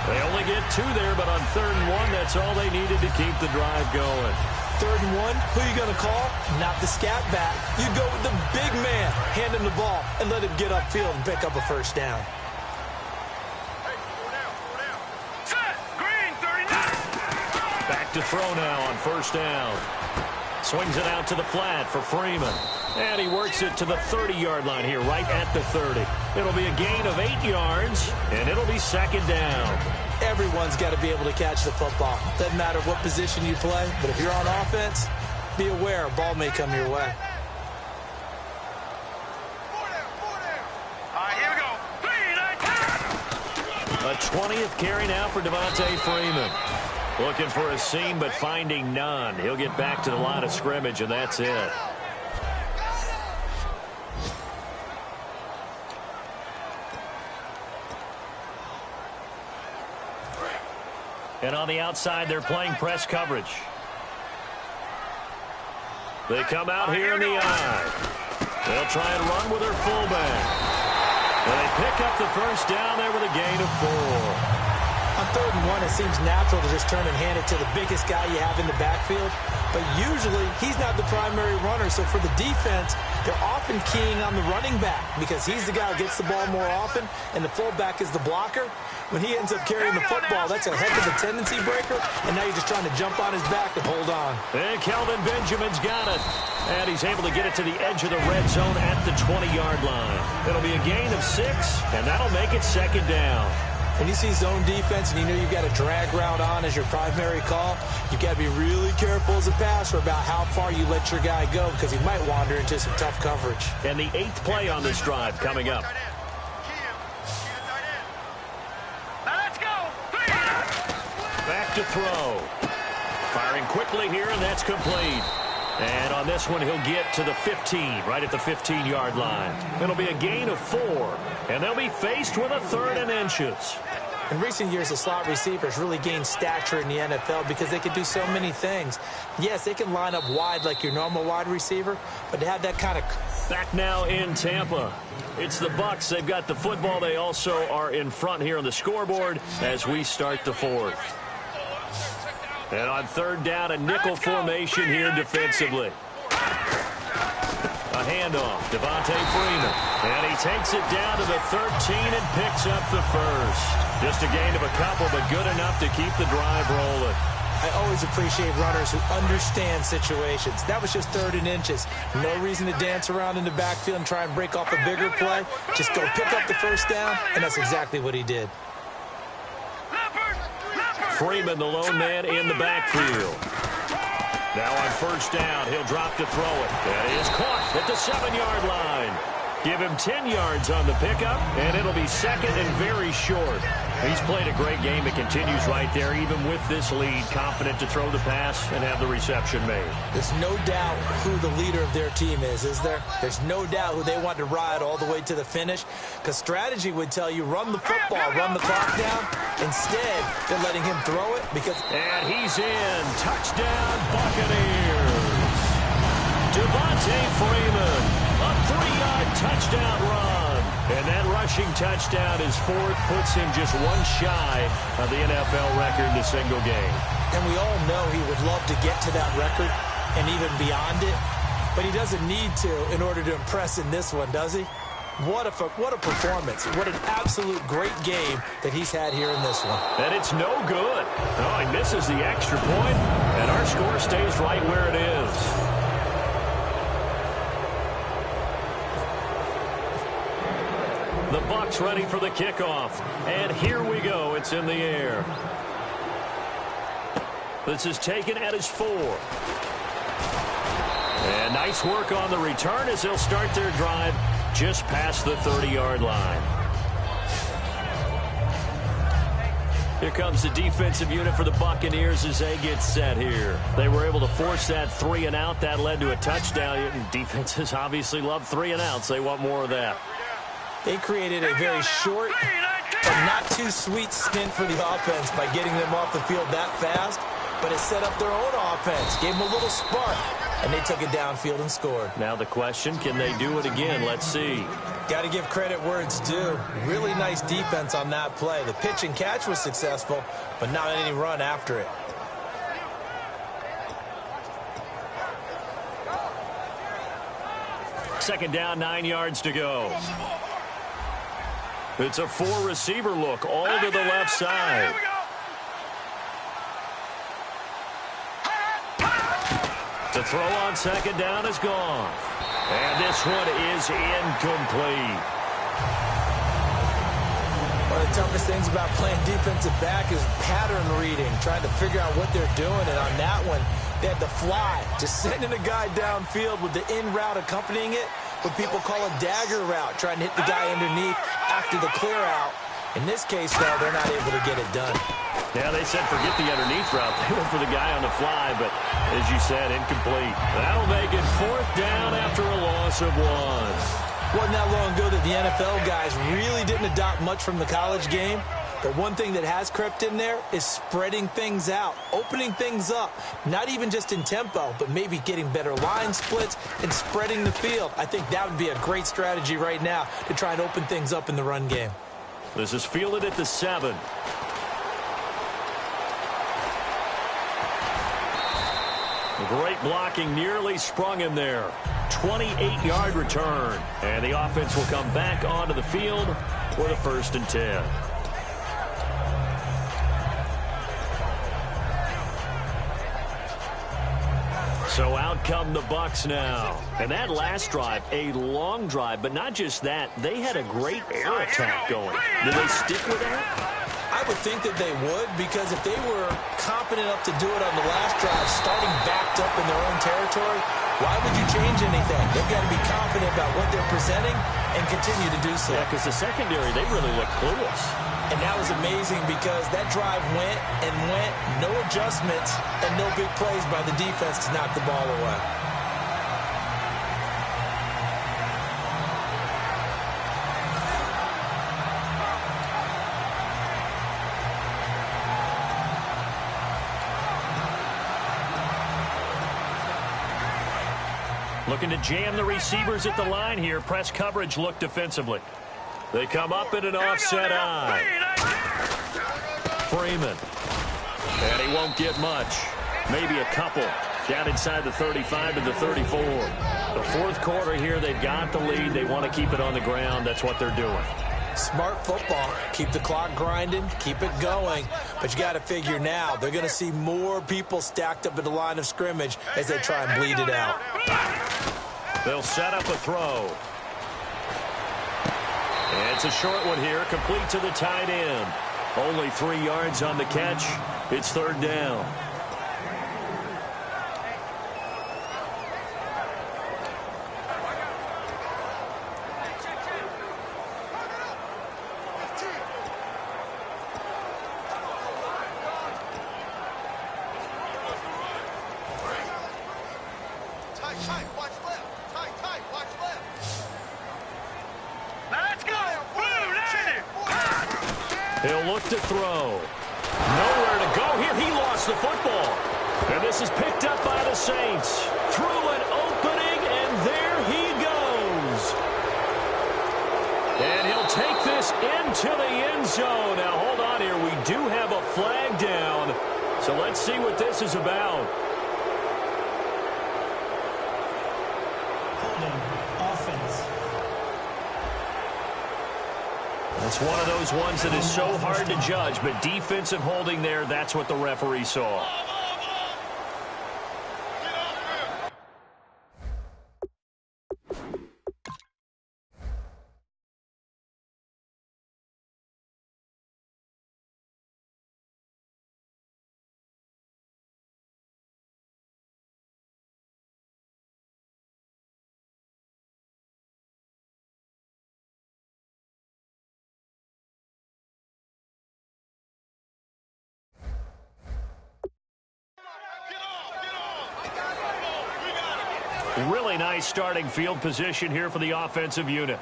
They only get 2 there, but on 3rd and 1, that's all they needed to keep the drive going. 3rd and 1, who you going to call? Not the scat back. You go with the big man. Hand him the ball and let him get upfield and pick up a first down. Set. Green 39. Back to throw now on first down. Swings it out to the flat for Freeman. And he works it to the 30-yard line here, right at the 30. It'll be a gain of 8 yards, and it'll be second down. Everyone's got to be able to catch the football. Doesn't matter what position you play, but if you're on offense, be aware a ball may come your way. All right, here we go. A 20th carry now for Devontae Freeman. Looking for a seam, but finding none. He'll get back to the line of scrimmage, and that's it. And on the outside, they're playing press coverage. They come out here in the eye. They'll try and run with their fullback. And they pick up the first down there with a gain of 4. On 3rd and 1, it seems natural to just turn and hand it to the biggest guy you have in the backfield. But usually, he's not the primary runner. So for the defense, they're often keying on the running back because he's the guy who gets the ball more often, and the fullback is the blocker. When he ends up carrying the football, that's a heck of a tendency breaker, and now you're just trying to jump on his back and hold on. And Kelvin Benjamin's got it. And he's able to get it to the edge of the red zone at the 20-yard line. It'll be a gain of 6, and that'll make it second down. When you see zone defense and you know you've got a drag route on as your primary call, you've got to be really careful as a passer about how far you let your guy go because he might wander into some tough coverage. And the 8th play on this drive coming up. Now let's go. Back to throw. Firing quickly here, and that's complete. And on this one, he'll get to the 15, right at the 15-yard line. It'll be a gain of 4, and they'll be faced with a 3rd and inches. In recent years, the slot receivers really gained stature in the NFL because they can do so many things. Yes, they can line up wide like your normal wide receiver, but to have that kind of... Back now in Tampa. It's the Bucs. They've got the football. They also are in front here on the scoreboard as we start the 4th. And on 3rd down, a nickel formation here defensively. A handoff, Devontae Freeman. And he takes it down to the 13 and picks up the 1st. Just a gain of a couple, but good enough to keep the drive rolling. I always appreciate runners who understand situations. That was just 3rd and inches. No reason to dance around in the backfield and try and break off a bigger play. Just go pick up the 1st down, and that's exactly what he did. Freeman, the lone man in the backfield. Now on 1st down, he'll drop to throw it. That is caught at the 7-yard line. Give him 10 yards on the pickup, and it'll be 2nd and very short. He's played a great game. It continues right there, even with this lead. Confident to throw the pass and have the reception made. There's no doubt who the leader of their team is there? There's no doubt who they want to ride all the way to the finish, because strategy would tell you run the football, run the clock down. Instead, they're letting him throw it because... And he's in. Touchdown, Buccaneers. Devontae Freeman. A 3-yard touchdown run. And that rushing touchdown is 4th, puts him just 1 shy of the NFL record in a single game. And we all know he would love to get to that record and even beyond it, but he doesn't need to in order to impress in this one, does he? What a performance. What an absolute great game that he's had here in this one. And it's no good. Oh, he misses the extra point, and our score stays right where it is. The Bucs ready for the kickoff. And here we go. It's in the air. This is taken at his 4. And nice work on the return as they'll start their drive just past the 30-yard line. Here comes the defensive unit for the Buccaneers as they get set here. They were able to force that 3 and out. That led to a touchdown. Defenses obviously love 3 and outs. They want more of that. They created a very short but not too sweet stint for the offense by getting them off the field that fast, but it set up their own offense, gave them a little spark, and they took it downfield and scored. Now the question, can they do it again? Let's see. Got to give credit where it's due. Really nice defense on that play. The pitch and catch was successful, but not any run after it. Second down, 9 yards to go. It's a 4-receiver look, all to the left side. The throw on 2nd down is gone. And this one is incomplete. One of the toughest things about playing defensive back is pattern reading, trying to figure out what they're doing. And on that one, they had to fly, just sending a guy downfield with the in route accompanying it, what people call a dagger route, trying to hit the guy underneath after the clear out. In this case, though, they're not able to get it done. Yeah, they said forget the underneath route. They went for the guy on the fly, but as you said, incomplete. That'll make it 4th down after a loss of 1. Wasn't that long ago that the NFL guys really didn't adopt much from the college game. But one thing that has crept in there is spreading things out, opening things up, not even just in tempo, but maybe getting better line splits and spreading the field. I think that would be a great strategy right now to try and open things up in the run game. This is fielded at the 7. Great blocking, nearly sprung him there. 28-yard return. And the offense will come back onto the field with a 1st and 10. So out come the Bucs now. And that last drive, a long drive, but not just that. They had a great air attack going. Did they stick with that? I would think that they would, because if they were competent enough to do it on the last drive, starting backed up in their own territory, why would you change anything? They've got to be confident about what they're presenting and continue to do so. Yeah, because the secondary, they really look clueless. And that was amazing because that drive went and went, no adjustments, and no big plays by the defense to knock the ball away. Looking to jam the receivers at the line here. Press coverage look defensively. They come up in an offset eye. Freeman. And he won't get much. Maybe a couple. Down inside the 35 to the 34. The fourth quarter here, they've got the lead. They want to keep it on the ground. That's what they're doing. Smart football. Keep the clock grinding. Keep it going. But you got to figure now, they're going to see more people stacked up at the line of scrimmage as they try and bleed it out. They'll set up a throw. And it's a short one here, complete to the tight end. Only 3 yards on the catch. It's third down. He'll look to throw. Nowhere to go here. He lost the football. And this is picked up by the Saints. Through an opening, and there he goes. And he'll take this into the end zone. Now, hold on here. We do have a flag down. So let's see what this is about. Offense. It's one of those ones that is so hard to judge, but defensive holding there, that's what the referee saw. Really nice starting field position here for the offensive unit.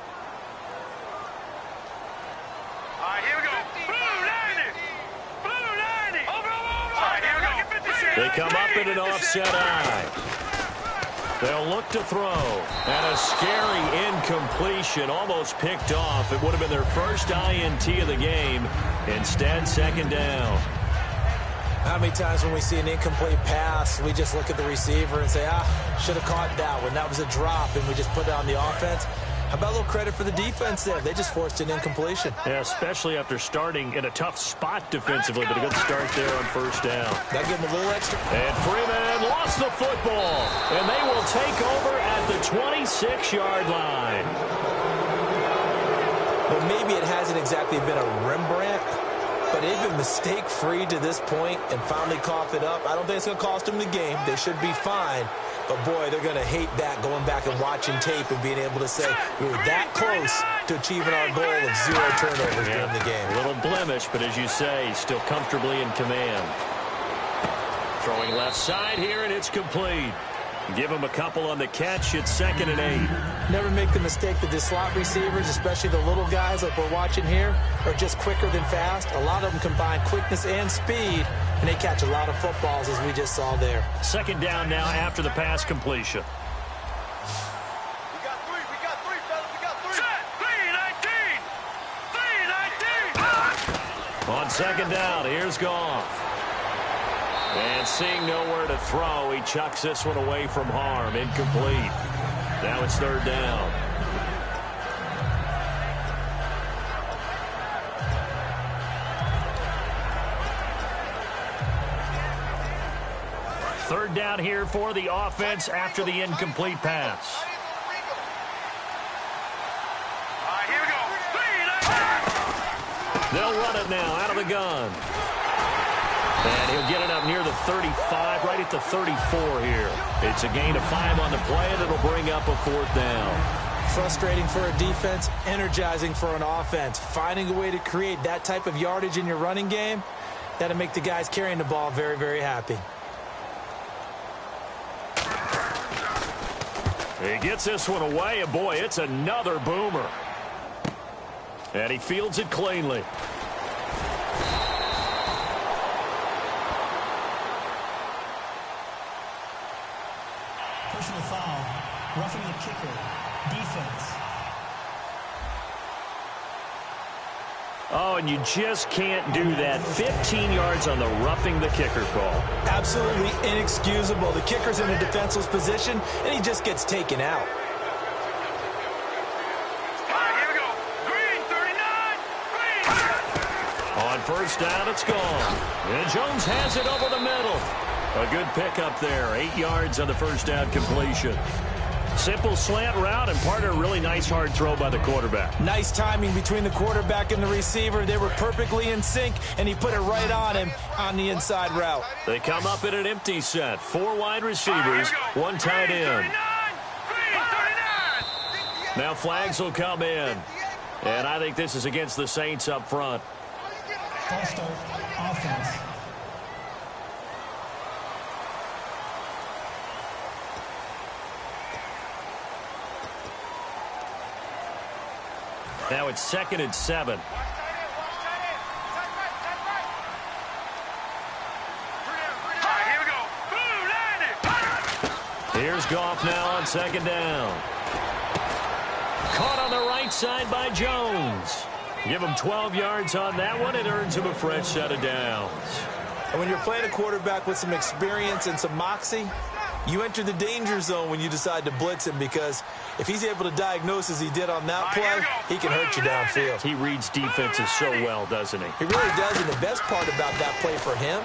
All right, here we go. Blue 90. Blue 90. Over. All right, here we go. They come up in an offset eye. They'll look to throw. And a scary incompletion, almost picked off. It would have been their first INT of the game. Instead, second down. How many times when we see an incomplete pass, we just look at the receiver and say, should have caught that one. That was a drop, and we just put it on the offense. How about a little credit for the defense there? They just forced an incompletion. Yeah, especially after starting in a tough spot defensively, but a good start there on first down. That gave them a little extra. And Freeman lost the football, and they will take over at the 26-yard line. Well, maybe it hasn't exactly been a Rembrandt, but they've been mistake-free to this point and finally coughed it up. I don't think it's going to cost them the game. They should be fine. But, boy, they're going to hate that, going back and watching tape and being able to say we were that close to achieving our goal of 0 turnovers during the game. A little blemish, but as you say, still comfortably in command. Throwing left side here, and it's complete. Give him a couple on the catch. It's 2nd and 8. Never make the mistake that the slot receivers, especially the little guys like we're watching here, are just quicker than fast. A lot of them combine quickness and speed, and they catch a lot of footballs, as we just saw there. Second down now after the pass completion. We got three, fellas. We got three. Set. 3-19. On second down, here's Goff. And seeing nowhere to throw, he chucks this one away from harm. Incomplete. Now it's third down. Third down here for the offense after the incomplete pass. Here we go. They'll run it now out of the gun. And he'll get it up near the 35, right at the 34 here. It's a gain of 5 on the play, and it'll bring up a fourth down. Frustrating for a defense, energizing for an offense. Finding a way to create that type of yardage in your running game, that'll make the guys carrying the ball very, very happy. He gets this one away, and boy, it's another boomer. And he fields it cleanly. Personal foul. Roughing the kicker. Defense. Oh, and you just can't do that. 15 yards on the roughing the kicker call. Absolutely inexcusable. The kicker's in a defenseless position, and he just gets taken out. Here we go. Green, 39. Green. On first down, it's gone. And Jones has it over the middle. A good pickup there. 8 yards on the first down completion. Simple slant route, and part of a really nice hard throw by the quarterback. Nice timing between the quarterback and the receiver. They were perfectly in sync, and he put it right on him on the inside route. They come up in an empty set. 4 wide receivers, 1 tight end. Now flags will come in. And I think this is against the Saints up front. False start. Offense. Now it's 2nd and 7. Here we go. Here's Goff now on 2nd down. Caught on the right side by Jones. Give him 12 yards on that one. It earns him a fresh set of downs. And when you're playing a quarterback with some experience and some moxie, you enter the danger zone when you decide to blitz him, because if he's able to diagnose as he did on that play, he can hurt you downfield. He reads defenses so well, doesn't he? He really does, and the best part about that play for him,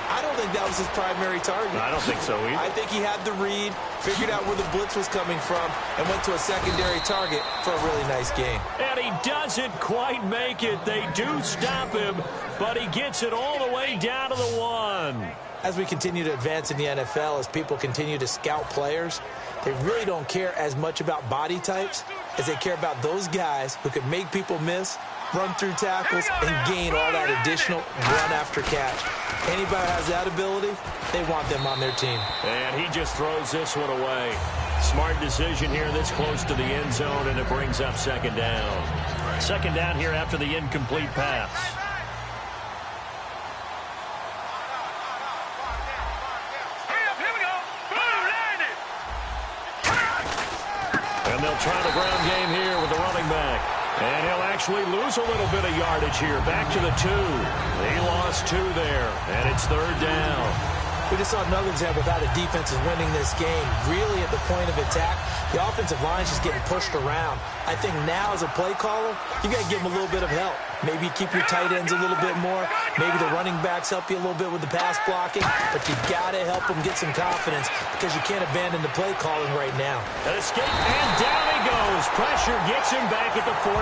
I don't think that was his primary target. I don't think so either. I think he had the read, figured out where the blitz was coming from, and went to a secondary target for a really nice game. And he doesn't quite make it. They do stop him, but he gets it all the way down to the 1. As we continue to advance in the NFL, as people continue to scout players, they really don't care as much about body types as they care about those guys who can make people miss, run through tackles, and gain all that additional run after catch. Anybody has that ability, they want them on their team. And he just throws this one away. Smart decision here this close to the end zone, and it brings up 2nd down. 2nd down here after the incomplete pass. And they'll try the ground game here with the running back. And he'll actually lose a little bit of yardage here. Back to the 2. He lost 2 there, and it's 3rd down. We just saw another example of how the defense is winning this game. Really at the point of attack, the offensive line's just getting pushed around. I think now as a play caller, you got to give them a little bit of help. Maybe keep your tight ends a little bit more. Maybe the running backs help you a little bit with the pass blocking. But you got to help them get some confidence, because you can't abandon the play calling right now. An escape, and down he goes. Pressure gets him back at the 14.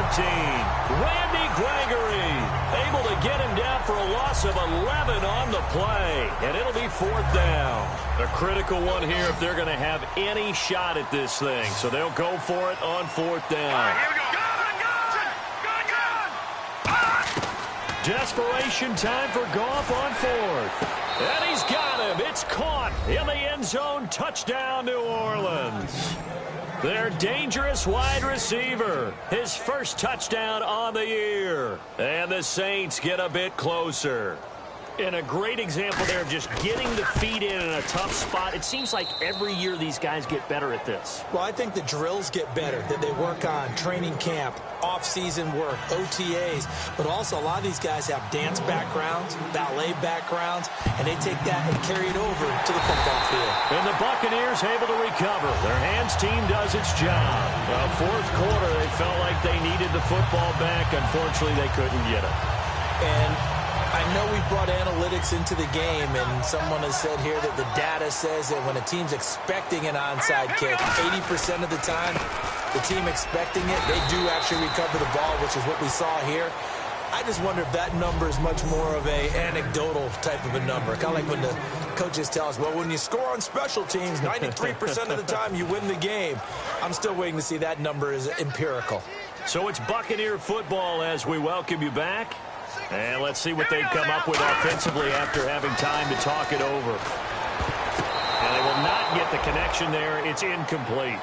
Randy Gregory able to get him down for a loss of 11 on the play. And it'll be 4th down. A critical one here if they're going to have any shot at this thing. So they'll go for it on 4th down. Here we go. Desperation time for Goff on 4th. And he's got him. It's caught in the end zone. Touchdown, New Orleans. Their dangerous wide receiver. His first touchdown on the year. And the Saints get a bit closer. And a great example there of just getting the feet in a tough spot. It seems like every year these guys get better at this. Well, I think the drills get better that they work on, training camp, off-season work, OTAs. But also a lot of these guys have dance backgrounds, ballet backgrounds, and they take that and carry it over to the football field. And the Buccaneers able to recover. Their hands team does its job. Fourth quarter, they felt like they needed the football back. Unfortunately, they couldn't get it. And I I know we brought analytics into the game, and someone has said here that the data says that when a team's expecting an onside kick, 80% of the time, the team expecting it, they do actually recover the ball, which is what we saw here. I just wonder if that number is much more of a anecdotal type of a number. Kind of like when the coaches tell us, well, when you score on special teams, 93% of the time you win the game. I'm still waiting to see that number is empirical. So it's Buccaneer football as we welcome you back. And let's see what they've come up with offensively after having time to talk it over. And they will not get the connection there. It's incomplete.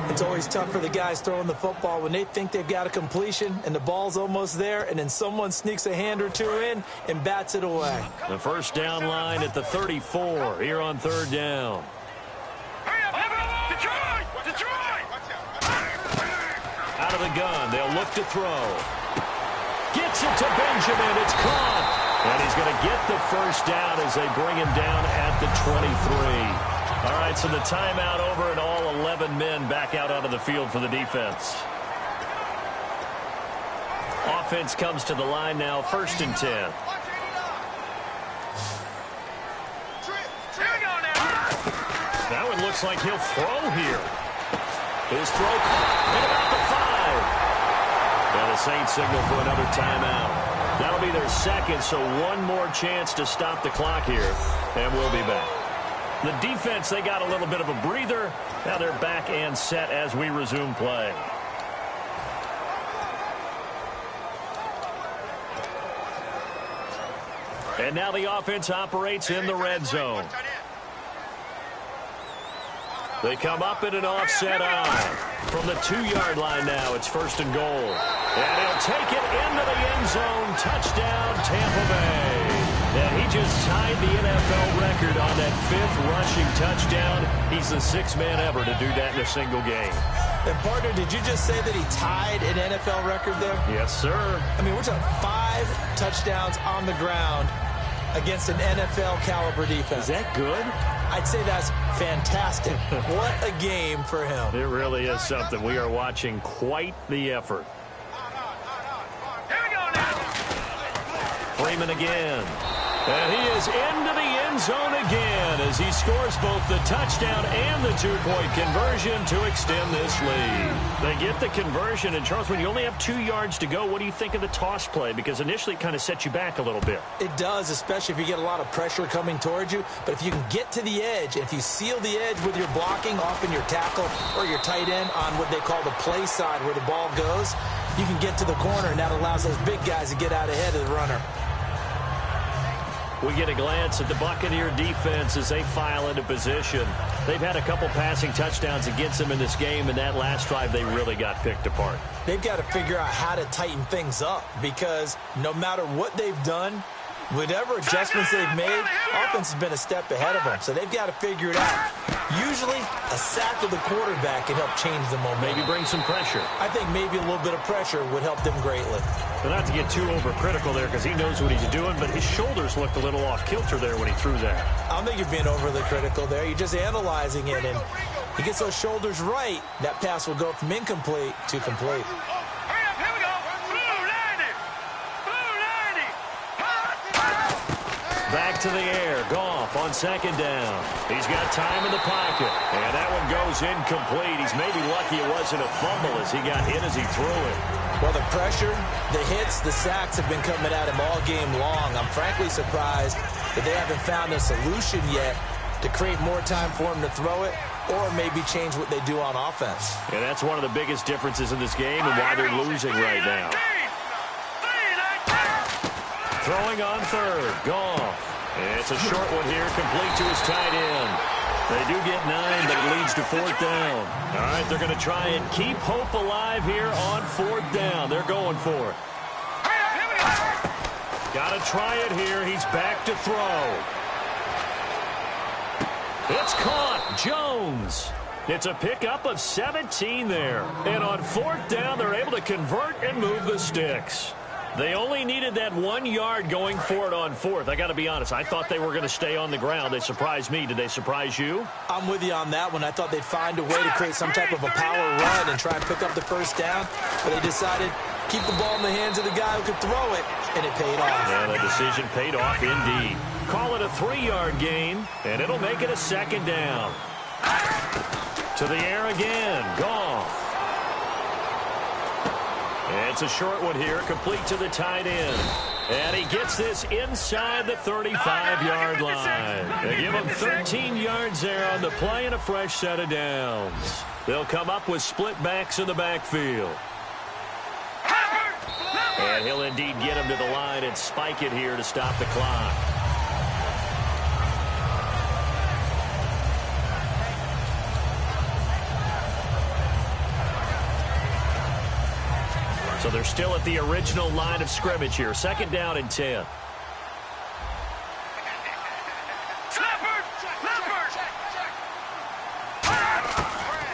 It's always tough for the guys throwing the football when they think they've got a completion and the ball's almost there, and then someone sneaks a hand or two in and bats it away. The first down line at the 34 here on third down. Out of the gun, they'll look to throw. Gets it to Benjamin. It's caught. And he's going to get the first down as they bring him down at the 23. All right, so the timeout over and all 11 men back out onto the field for the defense. Offense comes to the line now, 1st and 10. That one looks like he'll throw here. His throw at about the 5. And the Saints signal for another timeout. That'll be their second, so one more chance to stop the clock here, and we'll be back. The defense, they got a little bit of a breather. Now they're back and set as we resume play. And now the offense operates in the red zone. They come up in an offset eye. From the 2-yard line now, it's 1st and goal. And he'll take it into the end zone. Touchdown, Tampa Bay. And he just tied the NFL record on that 5th rushing touchdown. He's the 6th man ever to do that in a single game. And, partner, did you just say that he tied an NFL record there? Yes, sir. I mean, we're talking 5 touchdowns on the ground against an NFL-caliber defense. Is that good? I'd say that's fantastic. What a game for him. It really is something. We are watching quite the effort. Freeman again. And he is into the end zone again as he scores both the touchdown and the 2-point conversion to extend this lead. They get the conversion, and Charles, when you only have 2 yards to go, what do you think of the toss play? Because initially it kind of sets you back a little bit. It does, especially if you get a lot of pressure coming towards you. But if you can get to the edge, if you seal the edge with your blocking, often your tackle or your tight end on what they call the play side where the ball goes, you can get to the corner, and that allows those big guys to get out ahead of the runner. We get a glance at the Buccaneer defense as they file into position. They've had a couple passing touchdowns against them in this game, and that last drive they really got picked apart. They've got to figure out how to tighten things up because no matter what they've done, whatever adjustments they've made, offense has been a step ahead of them. So they've got to figure it out. Usually, a sack of the quarterback can help change the momentum. Maybe bring some pressure. I think maybe a little bit of pressure would help them greatly. But not to get too overcritical there because he knows what he's doing, but his shoulders looked a little off kilter there when he threw that. I don't think you're being overly critical there. You're just analyzing it, and he gets those shoulders right. That pass will go from incomplete to complete. Back to the air. Goff on 2nd down. He's got time in the pocket. And that one goes incomplete. He's maybe lucky it wasn't a fumble as he got hit as he threw it. Well, the pressure, the hits, the sacks have been coming at him all game long. I'm frankly surprised that they haven't found a solution yet to create more time for him to throw it or maybe change what they do on offense. And that's one of the biggest differences in this game and why they're losing right now. Throwing on 3rd. Goff. It's a short one here, complete to his tight end. They do get 9, but it leads to 4th down. All right, they're going to try and keep hope alive here on 4th down. They're going for it. Got to try it here. He's back to throw. It's caught. Jones. It's a pickup of 17 there. And on 4th down, they're able to convert and move the sticks. They only needed that 1 yard going for it on 4th. I got to be honest. I thought they were going to stay on the ground. They surprised me. Did they surprise you? I'm with you on that one. I thought they'd find a way to create some type of a power run and try and pick up the first down. But they decided Keep the ball in the hands of the guy who could throw it, and it paid off. Yeah, the decision paid off indeed. Call it a 3-yard gain, and it'll make it a 2nd down. To the air again. Goff. It's a short one here, complete to the tight end. And he gets this inside the 35-yard line. They give him 13 yards there on the play and a fresh set of downs. They'll come up with split backs in the backfield. And he'll indeed get him to the line and spike it here to stop the clock. So they're still at the original line of scrimmage here. 2nd down and 10.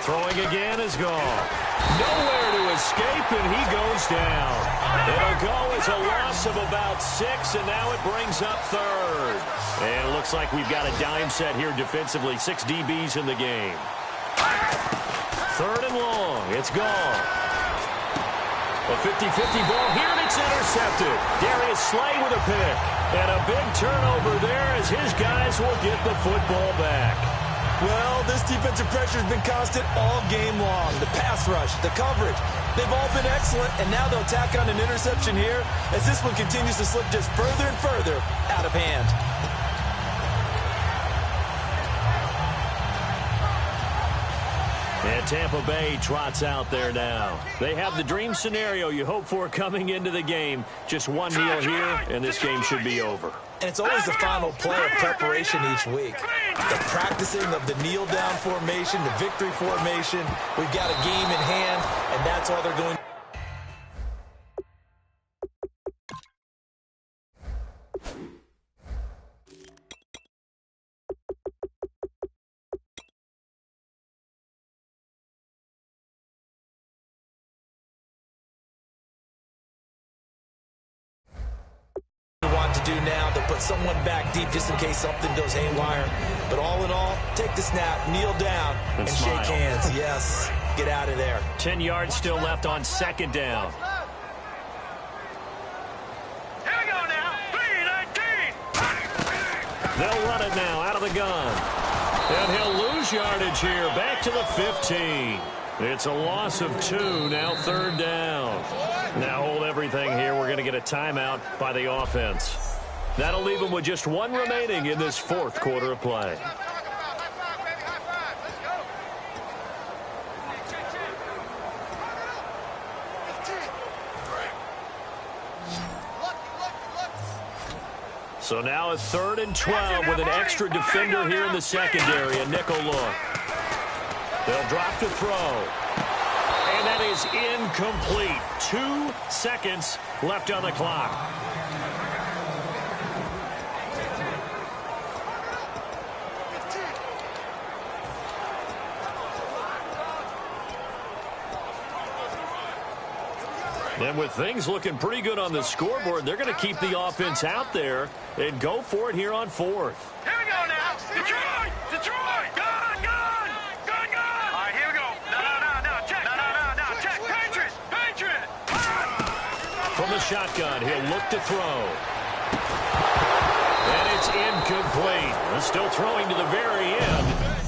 Throwing again is gone. Nowhere to escape, and he goes down. It'll go as a loss of about 6, and now it brings up 3rd. And it looks like we've got a dime set here defensively. 6 DBs in the game. 3rd and long. It's gone. A 50-50 ball here, and it's intercepted. Darius Slay with a pick. And a big turnover there as his guys will get the football back. Well, this defensive pressure has been constant all game long. The pass rush, the coverage, they've all been excellent, and now they'll tack on an interception here as this one continues to slip just further and further out of hand. And Tampa Bay trots out there now. They have the dream scenario you hope for coming into the game. Just one kneel here, and this game should be over. And it's always the final play of preparation each week. The practicing of the kneel-down formation, the victory formation. We've got a game in hand, and that's all they're going to do. Do now to put someone back deep just in case something goes haywire. But all in all, take the snap, kneel down, and shake hands. Yes, get out of there. 10 yards still left on 2nd down. Here we go now. 3-19. They'll run it now out of the gun. And he'll lose yardage here. Back to the 15. It's a loss of 2. Now 3rd down. Now hold everything here. We're going to get a timeout by the offense. That'll leave them with just 1 remaining in this 4th quarter of play. So now a 3rd and 12 with an extra defender here in the secondary. A nickel look. They'll drop to throw. And that is incomplete. 2 seconds left on the clock. And with things looking pretty good on the scoreboard, they're going to keep the offense out there and go for it here on 4th. Here we go now. Detroit! Detroit! Gun! Gun! Gun! Gun! All right, here we go. No. Check. No. Check. Patriot! Patriot! From the shotgun, he'll look to throw. And it's incomplete. Still throwing to the very end.